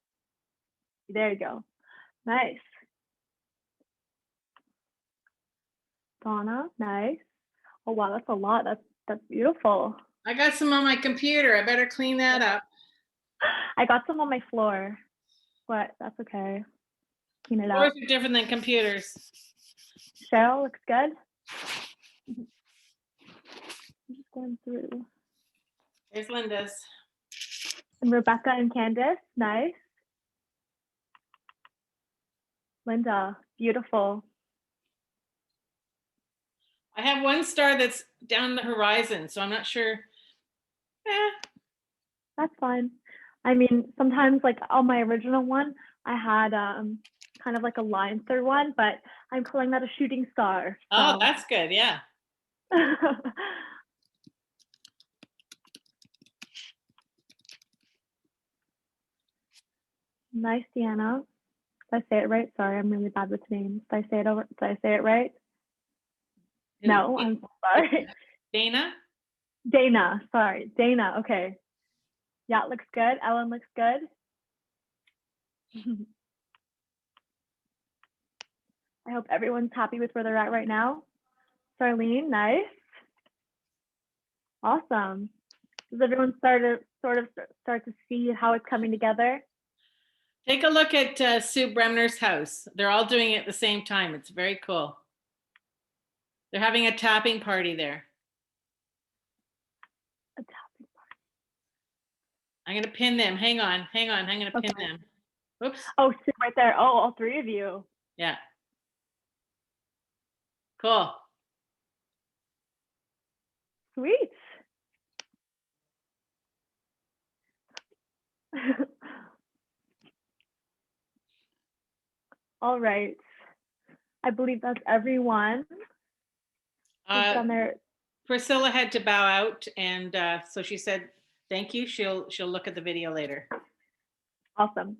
There you go. Nice. Donna, nice. Oh wow, that's a lot. That's beautiful. I got some on my computer. I better clean that up. I got some on my floor, but that's okay. Clean it up. Floors are different than computers. Cheryl, looks good. I'm just going through. There's Linda's. And Rebecca and Candace, nice. Linda, beautiful. I have one star that's down the horizon, so I'm not sure. That's fine. I mean, sometimes like on my original one, I had kind of like a line through one, but I'm calling that a shooting star. Oh, so. that's good. Yeah. Nice, Deanna. Did I say it right? Sorry, I'm really bad with names. Did I say it right? No, I'm so sorry. Dana? Dana, sorry. Dana, okay. Yeah, it looks good. Ellen looks good. I hope everyone's happy with where they're at right now. Charlene, nice. Awesome. Does everyone start to see how it's coming together? Take a look at Sue Bremner's house. They're all doing it at the same time. It's very cool. They're having a tapping party there. A tapping party. I'm going to pin them. Hang on. I'm going to pin them. Oops. Oh, Sue right there. Oh, all three of you. Yeah. Cool. Sweet. All right. I believe that's everyone. Done their... Priscilla had to bow out, and so she said, thank you. She'll look at the video later. Awesome.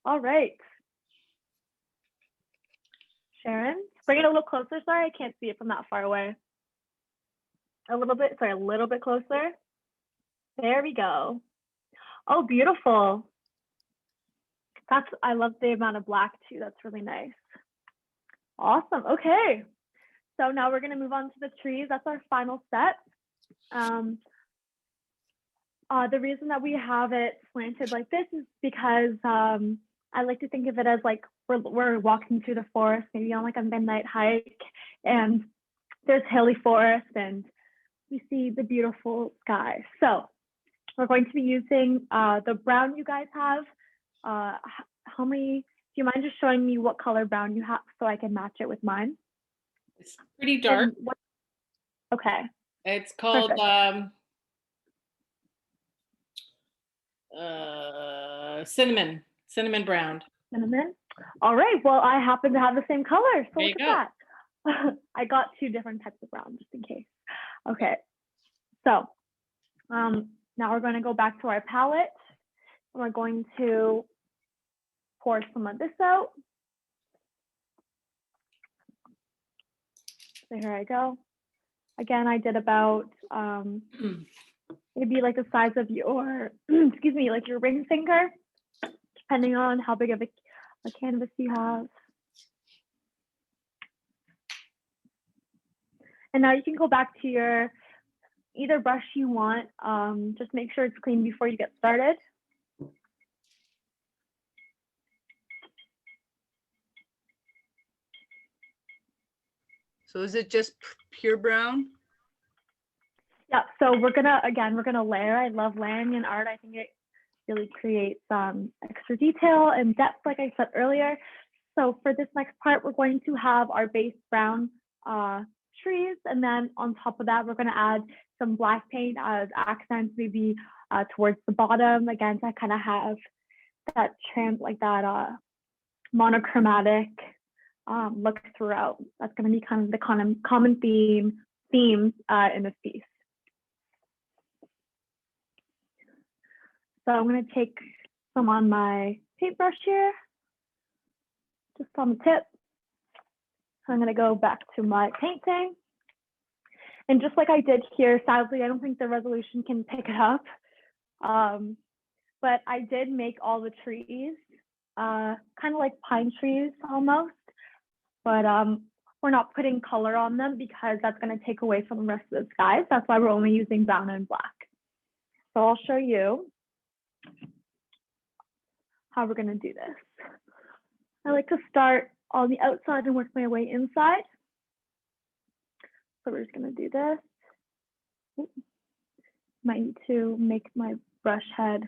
All right. Sharon, bring it a little closer. Sorry, I can't see it from that far away. A little bit closer. There we go. Oh, beautiful. I love the amount of black too. That's really nice. Awesome. Okay. So now we're going to move on to the trees. That's our final step. The reason that we have it slanted like this is because I like to think of it as like we're walking through the forest, maybe on like a midnight hike, and there's hilly forest and we see the beautiful sky. So we're going to be using the brown you guys have. How many, do you mind just showing me what color brown you have so I can match it with mine? It's pretty dark. Okay. It's called cinnamon brown. Cinnamon. All right. Well, I happen to have the same color. So there look at that. I got two different types of brown just in case. Okay. So now we're going to go back to our palette. And we're going to pour some of this out. So here I go. Again, I did about maybe like the size of your, excuse me, like your ring finger, depending on how big of a canvas you have. And now you can go back to your either brush you want. Just make sure it's clean before you get started. So is it just pure brown? Yeah, so we're gonna layer. I love layering in art. I think it really creates extra detail and depth, like I said earlier. So for this next part, we're going to have our base brown trees, and then on top of that, we're gonna add some black paint as accents, maybe towards the bottom, again, to kind of have that monochromatic look throughout. That's going to be kind of the common themes in this piece. So I'm going to take some on my paintbrush here, just on the tip. I'm going to go back to my painting. And just like I did here, sadly, I don't think the resolution can pick it up. But I did make all the trees kind of like pine trees almost. But we're not putting color on them because that's going to take away from the rest of the skies. That's why we're only using brown and black. So I'll show you how we're going to do this. I like to start on the outside and work my way inside. So we're just gonna do this. Oops. Might need to make my brush head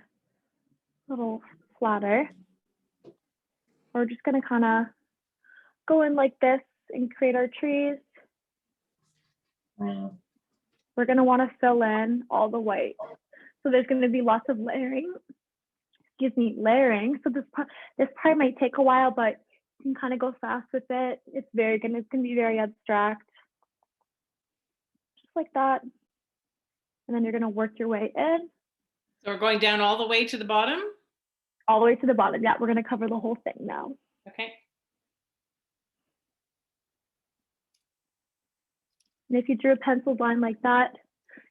a little flatter. We're just gonna kind of go in like this and create our trees. Wow. We're gonna want to fill in all the white. So there's gonna be lots of layering. Excuse me, layering. So this part might take a while, but you can kind of go fast with it. It's gonna be very abstract. Just like that. And then you're gonna work your way in. So we're going down all the way to the bottom? All the way to the bottom. Yeah, we're gonna cover the whole thing now. Okay. And if you drew a pencil line like that,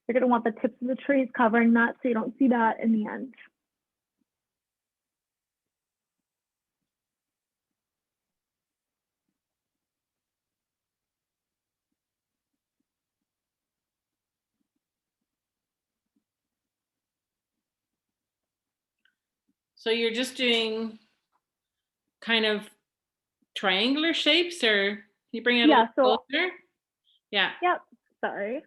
you're gonna want the tips of the trees covering that so you don't see that in the end. So you're just doing kind of triangular shapes, or can you bring it a little closer? Yeah. Yep, sorry.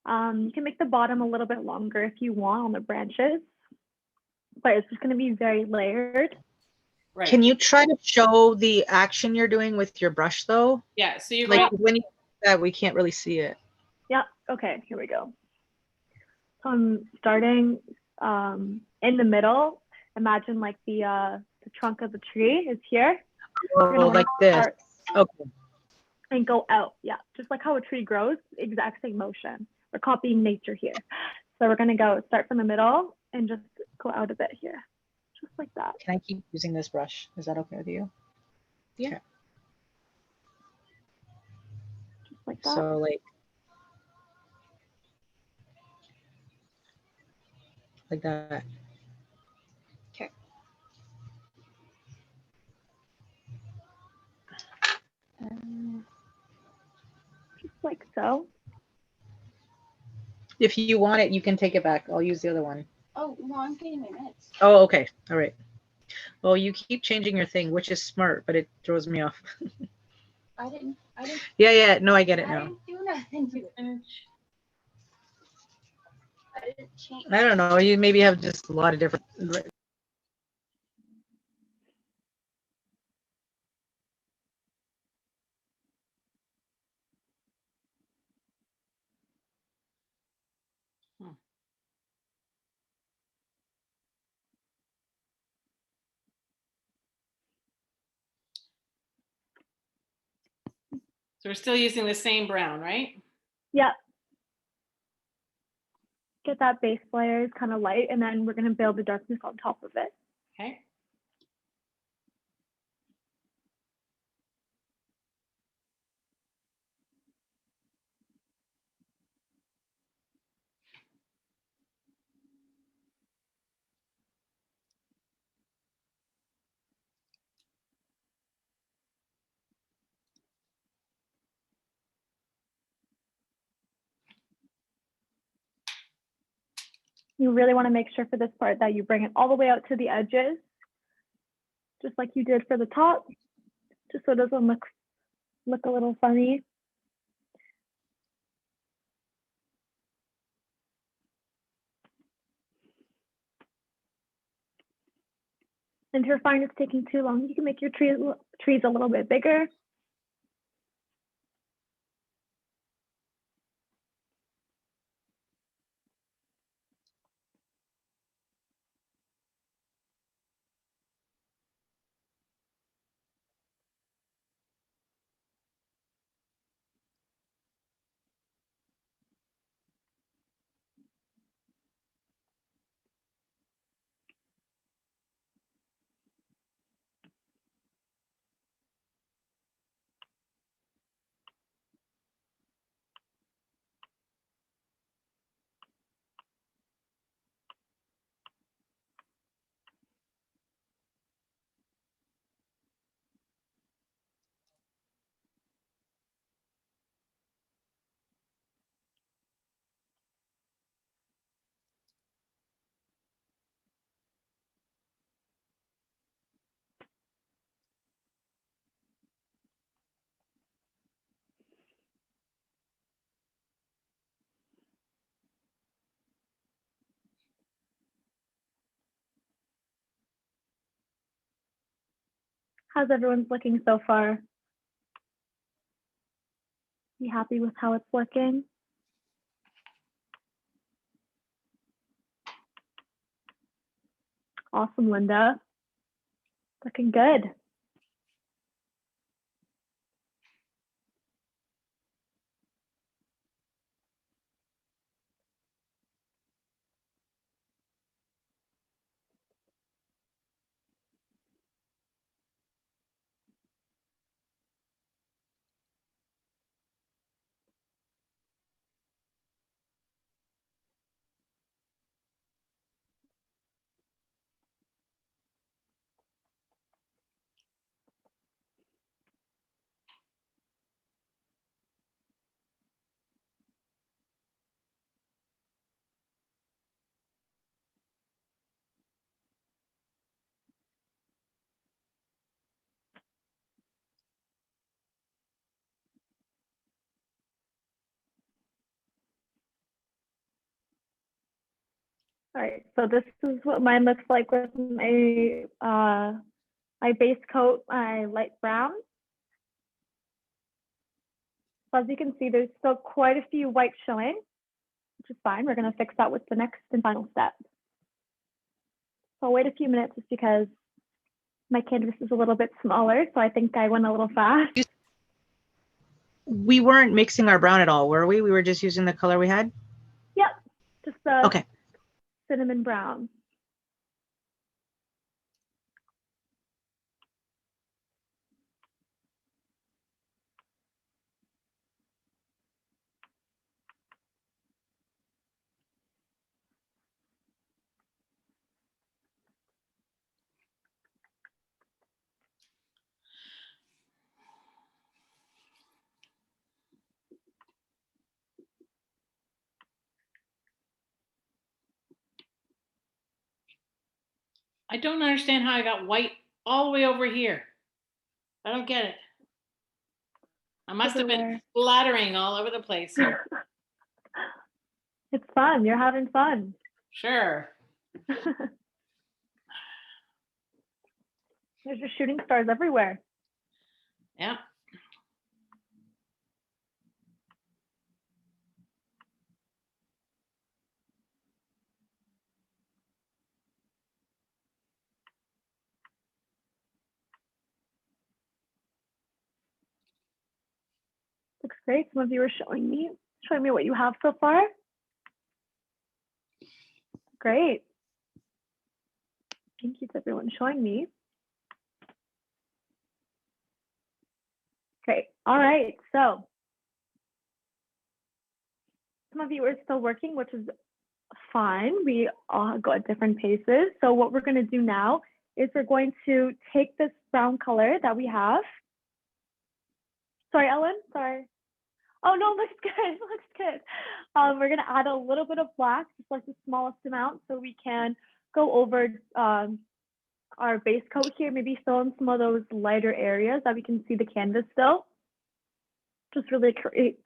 You can make the bottom a little bit longer if you want on the branches, but it's just gonna be very layered. Right. Can you try to show the action you're doing with your brush though? Yeah, so you're like going, when you do that, we can't really see it. Yeah, okay, here we go. So I'm starting in the middle. Imagine like the trunk of the tree is here. Oh, like this. Okay. And go out, yeah, just like how a tree grows, exact same motion. We're copying nature here. So we're gonna go start from the middle and just go out a bit here, just like that. Can I keep using this brush? Is that okay with you? Yeah. Okay. Just like that. So like that. Okay. Just like so. If you want it, you can take it back. I'll use the other one. Oh, no, I'm getting my meds. Oh, okay. All right. Well, you keep changing your thing, which is smart, but it throws me off. I didn't. Yeah. No, I get it now. I didn't do nothing to it. I didn't change. I don't know. You maybe have just a lot of different. so we're still using the same brown, right? Yeah. Get that base layer is kind of light, and then we're gonna build the darkness on top of it. Okay. You really want to make sure for this part that you bring it all the way out to the edges, just like you did for the top, just so it doesn't look a little funny. And if you're finding it's taking too long, you can make your trees a little bit bigger. How's everyone's looking so far? You happy with how it's looking? Awesome, Linda. Looking good. All right, so this is what mine looks like with my my base coat, my light brown. So as you can see, there's still quite a few whites showing, which is fine. We're going to fix that with the next and final step. So I'll wait a few minutes just because my canvas is a little bit smaller, so I think I went a little fast. We weren't mixing our brown at all, were we? We were just using the color we had? Yep, just the Okay. cinnamon brown. I don't understand how I got white all the way over here. I don't get it. I must have been Everywhere. splattering all over the place here. It's fun. You're having fun. Sure. There's just shooting stars everywhere. Yeah. Looks great. Some of you are showing me what you have so far. Great. Thank you to everyone showing me. Great. All right. So some of you are still working, which is fine. We all go at different paces. So what we're going to do now is we're going to take this brown color that we have. Sorry, Ellen. Sorry. Oh, no, looks good. Looks good. We're going to add a little bit of black, just like the smallest amount, so we can go over our base coat here, maybe fill in some of those lighter areas that we can see the canvas still. Just really create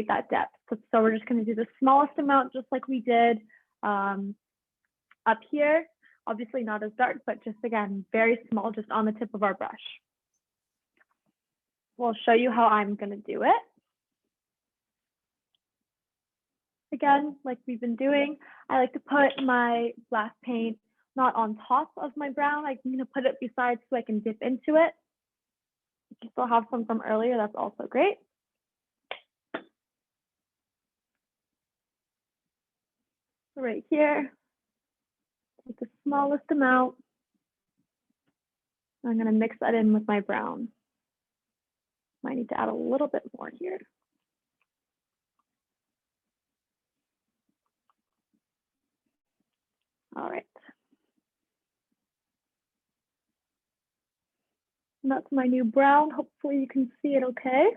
that depth. So we're just going to do the smallest amount, just like we did up here. Obviously not as dark, but just again, very small, just on the tip of our brush. We'll show you how I'm going to do it. Again, like we've been doing, I like to put my black paint not on top of my brown. I'm going to put it beside so I can dip into it. If you still have some from earlier, that's also great. Right here, take the smallest amount. I'm going to mix that in with my brown. Might need to add a little bit more here. All right. And that's my new brown. Hopefully you can see it okay.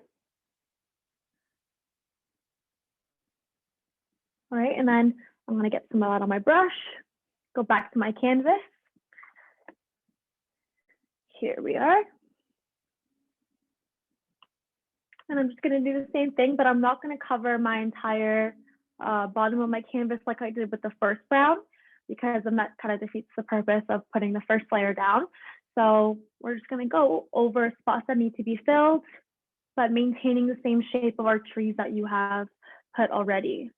All right, and then I'm going to get some of that on my brush, go back to my canvas. Here we are. And I'm just going to do the same thing, but I'm not going to cover my entire bottom of my canvas like I did with the first brown, because then that kind of defeats the purpose of putting the first layer down. So we're just gonna go over spots that need to be filled, but maintaining the same shape of our trees that you have put already.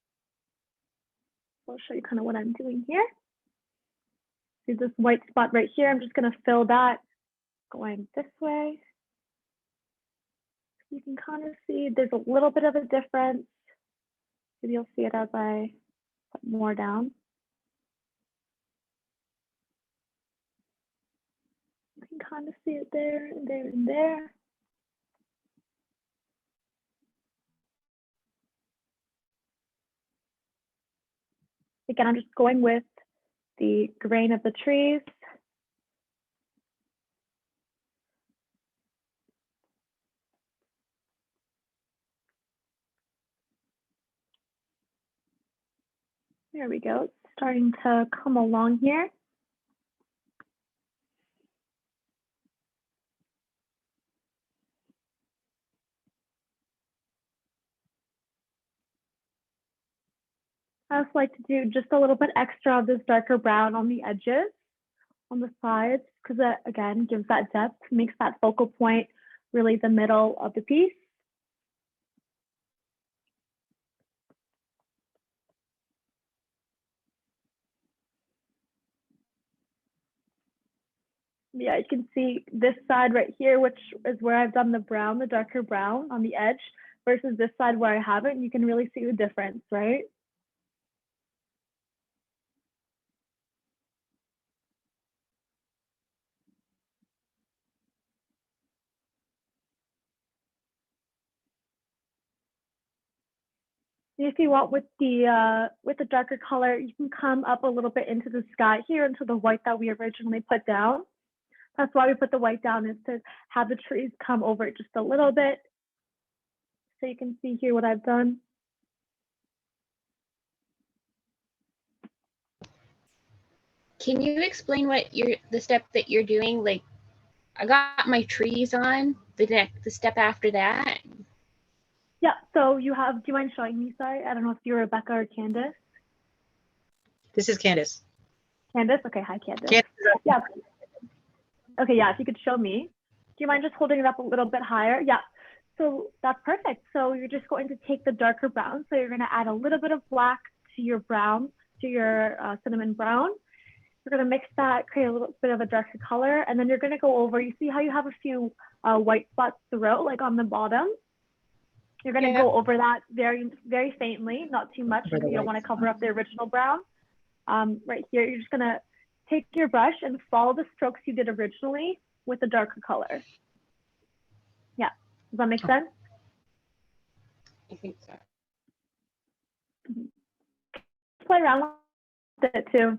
I'll show you kind of what I'm doing here. See this white spot right here, I'm just gonna fill that going this way. You can kind of see there's a little bit of a difference. Maybe you'll see it as I put more down. You can kind of see it there and there and there. Again, I'm just going with the grain of the trees. There we go. It's starting to come along here. I also like to do just a little bit extra of this darker brown on the edges, on the sides, because that again gives that depth, makes that focal point really the middle of the piece. Yeah, you can see this side right here, which is where I've done the brown, the darker brown on the edge, versus this side where I haven't. You can really see the difference, right? If you want with the darker color, you can come up a little bit into the sky here, into the white that we originally put down. That's why we put the white down, is to have the trees come over it just a little bit. So you can see here what I've done. Can you explain what the step that you're doing? Like, I got my trees on, the step after that. Yeah, so you have, do you mind showing me? Sorry, I don't know if you're Rebecca or Candace. This is Candace. Candace? Okay, hi Candace. Candace. Yeah. Okay, yeah, if you could show me. Do you mind just holding it up a little bit higher? Yeah, so that's perfect. So you're just going to take the darker brown. So you're gonna add a little bit of black to your brown, to your cinnamon brown. You're gonna mix that, create a little bit of a darker color, and then you're gonna go over, you see how you have a few white spots throughout, like on the bottom? You're gonna go over that very, very faintly, not too much, because you don't wanna cover up the original brown. Right here, you're just gonna take your brush and follow the strokes you did originally with a darker color. Yeah, does that make sense? I think so. Play around with it too.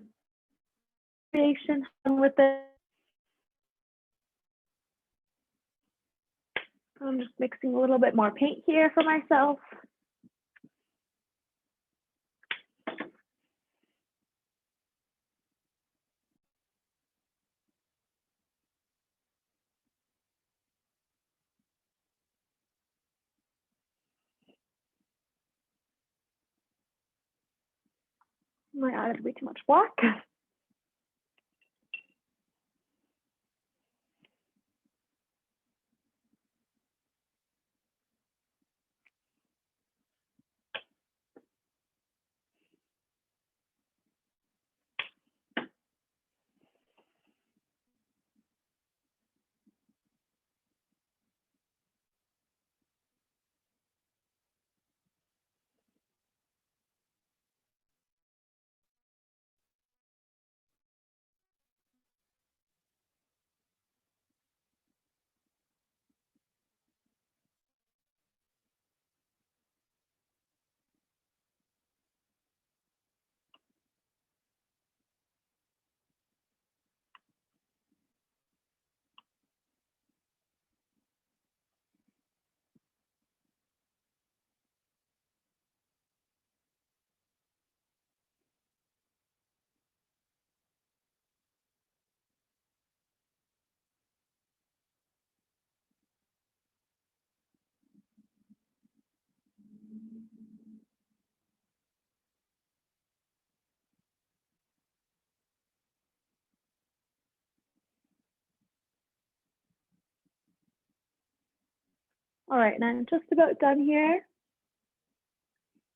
Creation with it. I'm just mixing a little bit more paint here for myself. I added way too much black. All right, and I'm just about done here.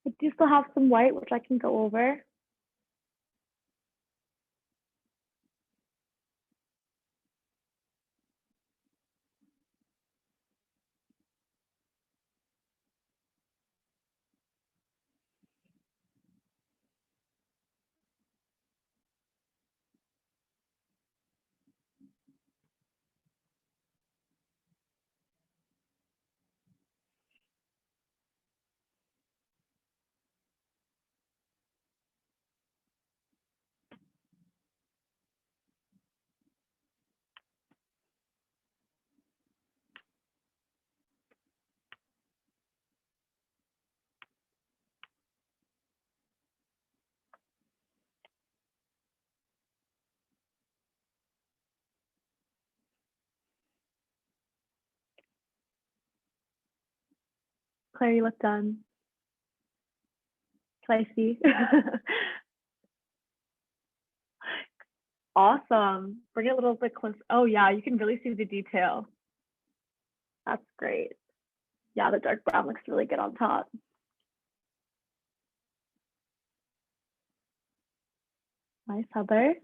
I do still have some white, which I can go over. Claire, you look done. Can I see? Awesome. Bring it a little bit closer. Oh yeah, you can really see the detail. That's great. Yeah, the dark brown looks really good on top. Nice, Heather.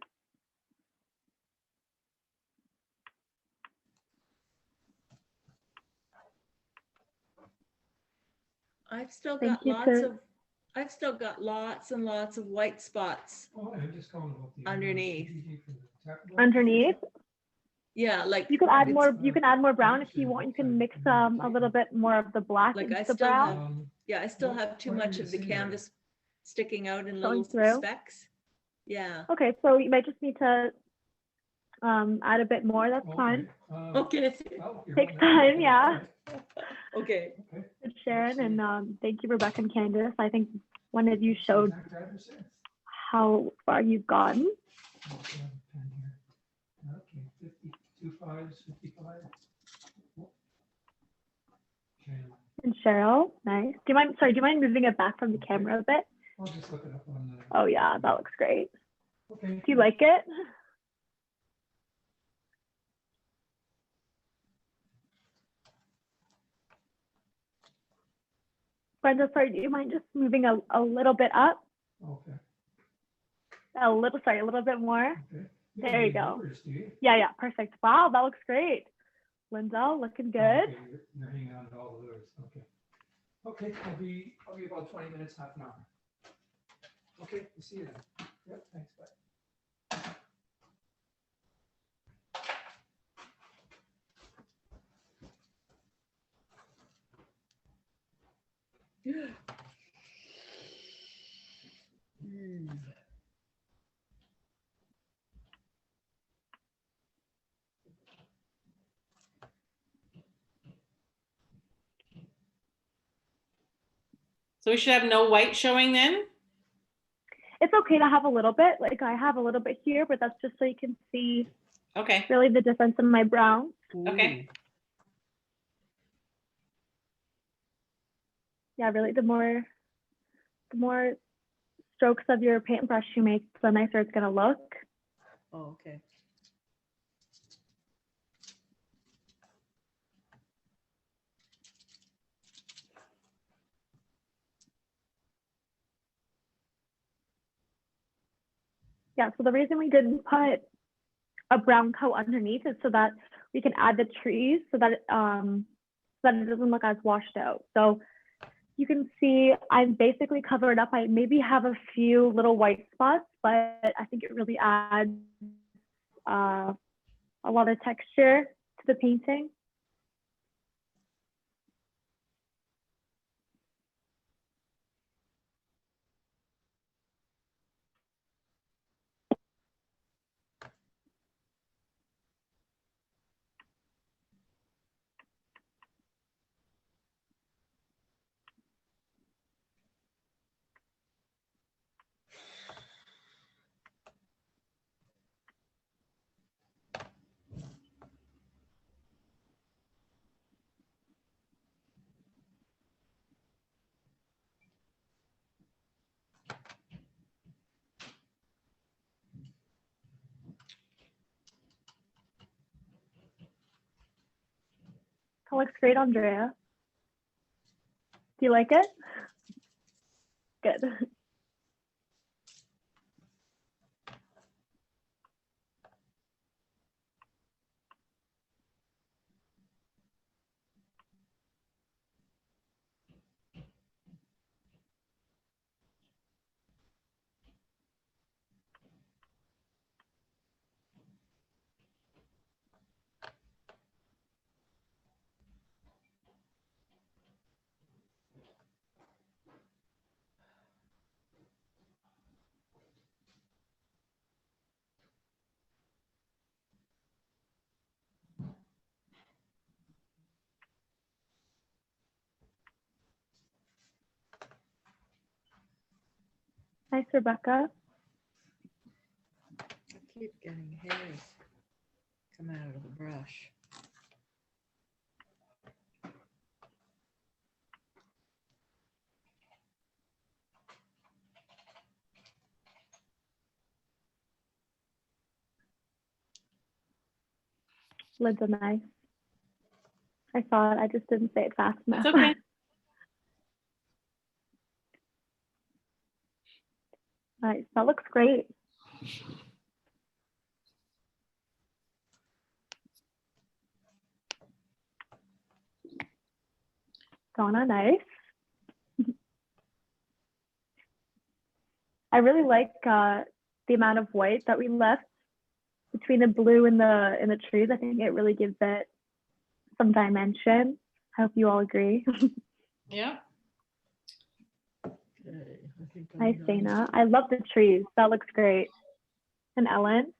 I've still Thank got you, lots sir. of, I've still got lots and lots of white spots Oh, I'm just going about the underneath. Underneath, Yeah, like you can add it's more. You can add more brown if you want. You can mix a little bit more of the black like into I the still have, brown. yeah, I still have too much of the canvas sticking out in Showing little through. specks. Yeah. Okay, so you might just need to add a bit more. That's fine. Okay. Takes time, yeah. Okay. Good, Sharon, and thank you, Rebecca and Candace. I think one of you showed how far you've gotten. Okay, 52 fives, 55. Okay, And Cheryl, nice. Do you mind? Sorry, do you mind moving it back from the camera a bit? I'll just look it up on the. Oh yeah, that looks great. Okay. Do you like it? Brenda, sorry, do you mind just moving a little bit up? Okay. A little, sorry, a little bit more. Okay. There you go. Numbers, do you? Yeah, yeah, perfect. Wow, that looks great. Linda, looking good. Okay, you're hanging on to all the lures. Okay. Okay, I'll be about 20 minutes, half an hour. Okay, we'll see you then. Yep, thanks, bye. So we should have no white showing then? It's okay to have a little bit, like I have a little bit here, but that's just so you can see Okay. really the difference in my brown. Okay. Yeah, really the more strokes of your paintbrush you make, the nicer it's gonna look. Oh, okay. Yeah, so the reason we didn't put a brown coat underneath is so that we can add the trees so that it doesn't look as washed out. So you can see I'm basically covered up. I maybe have a few little white spots, but I think it really adds a lot of texture to the painting. That looks great, Andrea. Do you like it? Good. Nice, Rebecca. I keep getting hairs come out of the brush. Lids are nice. I saw it. I just didn't say it fast enough. That's okay. Nice. That looks great. Donna, nice. I really like the amount of white that we left between the blue and the trees. I think it really gives it some dimension. I hope you all agree. Yeah. Okay, I think I'm Nice, done. Dana. I love the trees. That looks great. And Ellen?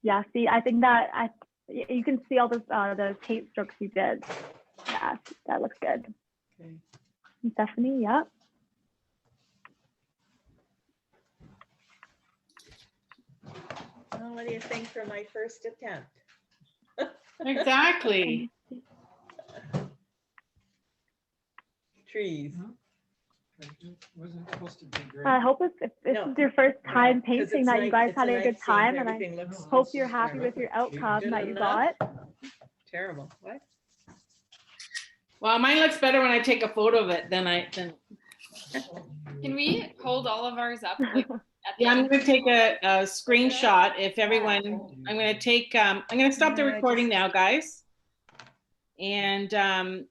Yeah, see, I think that you can see all the paint strokes you did. Yeah, that looks good. Okay. And Stephanie, yeah. Well, what do you think for my first attempt? Exactly. Trees. Wasn't supposed to be great. I hope if this No. is your first time 'Cause painting it's that you nice- guys it's had a nice good seeing time, and I everything looks hope you're happy terrible. with your outcome Good that you enough. got. Terrible. What? Well, mine looks better when I take a photo of it than Can we hold all of ours up? Like, at the Yeah, I'm end? gonna take a screenshot if everyone, I'm gonna take, I'm gonna stop the Yeah, I recording just- now, guys. And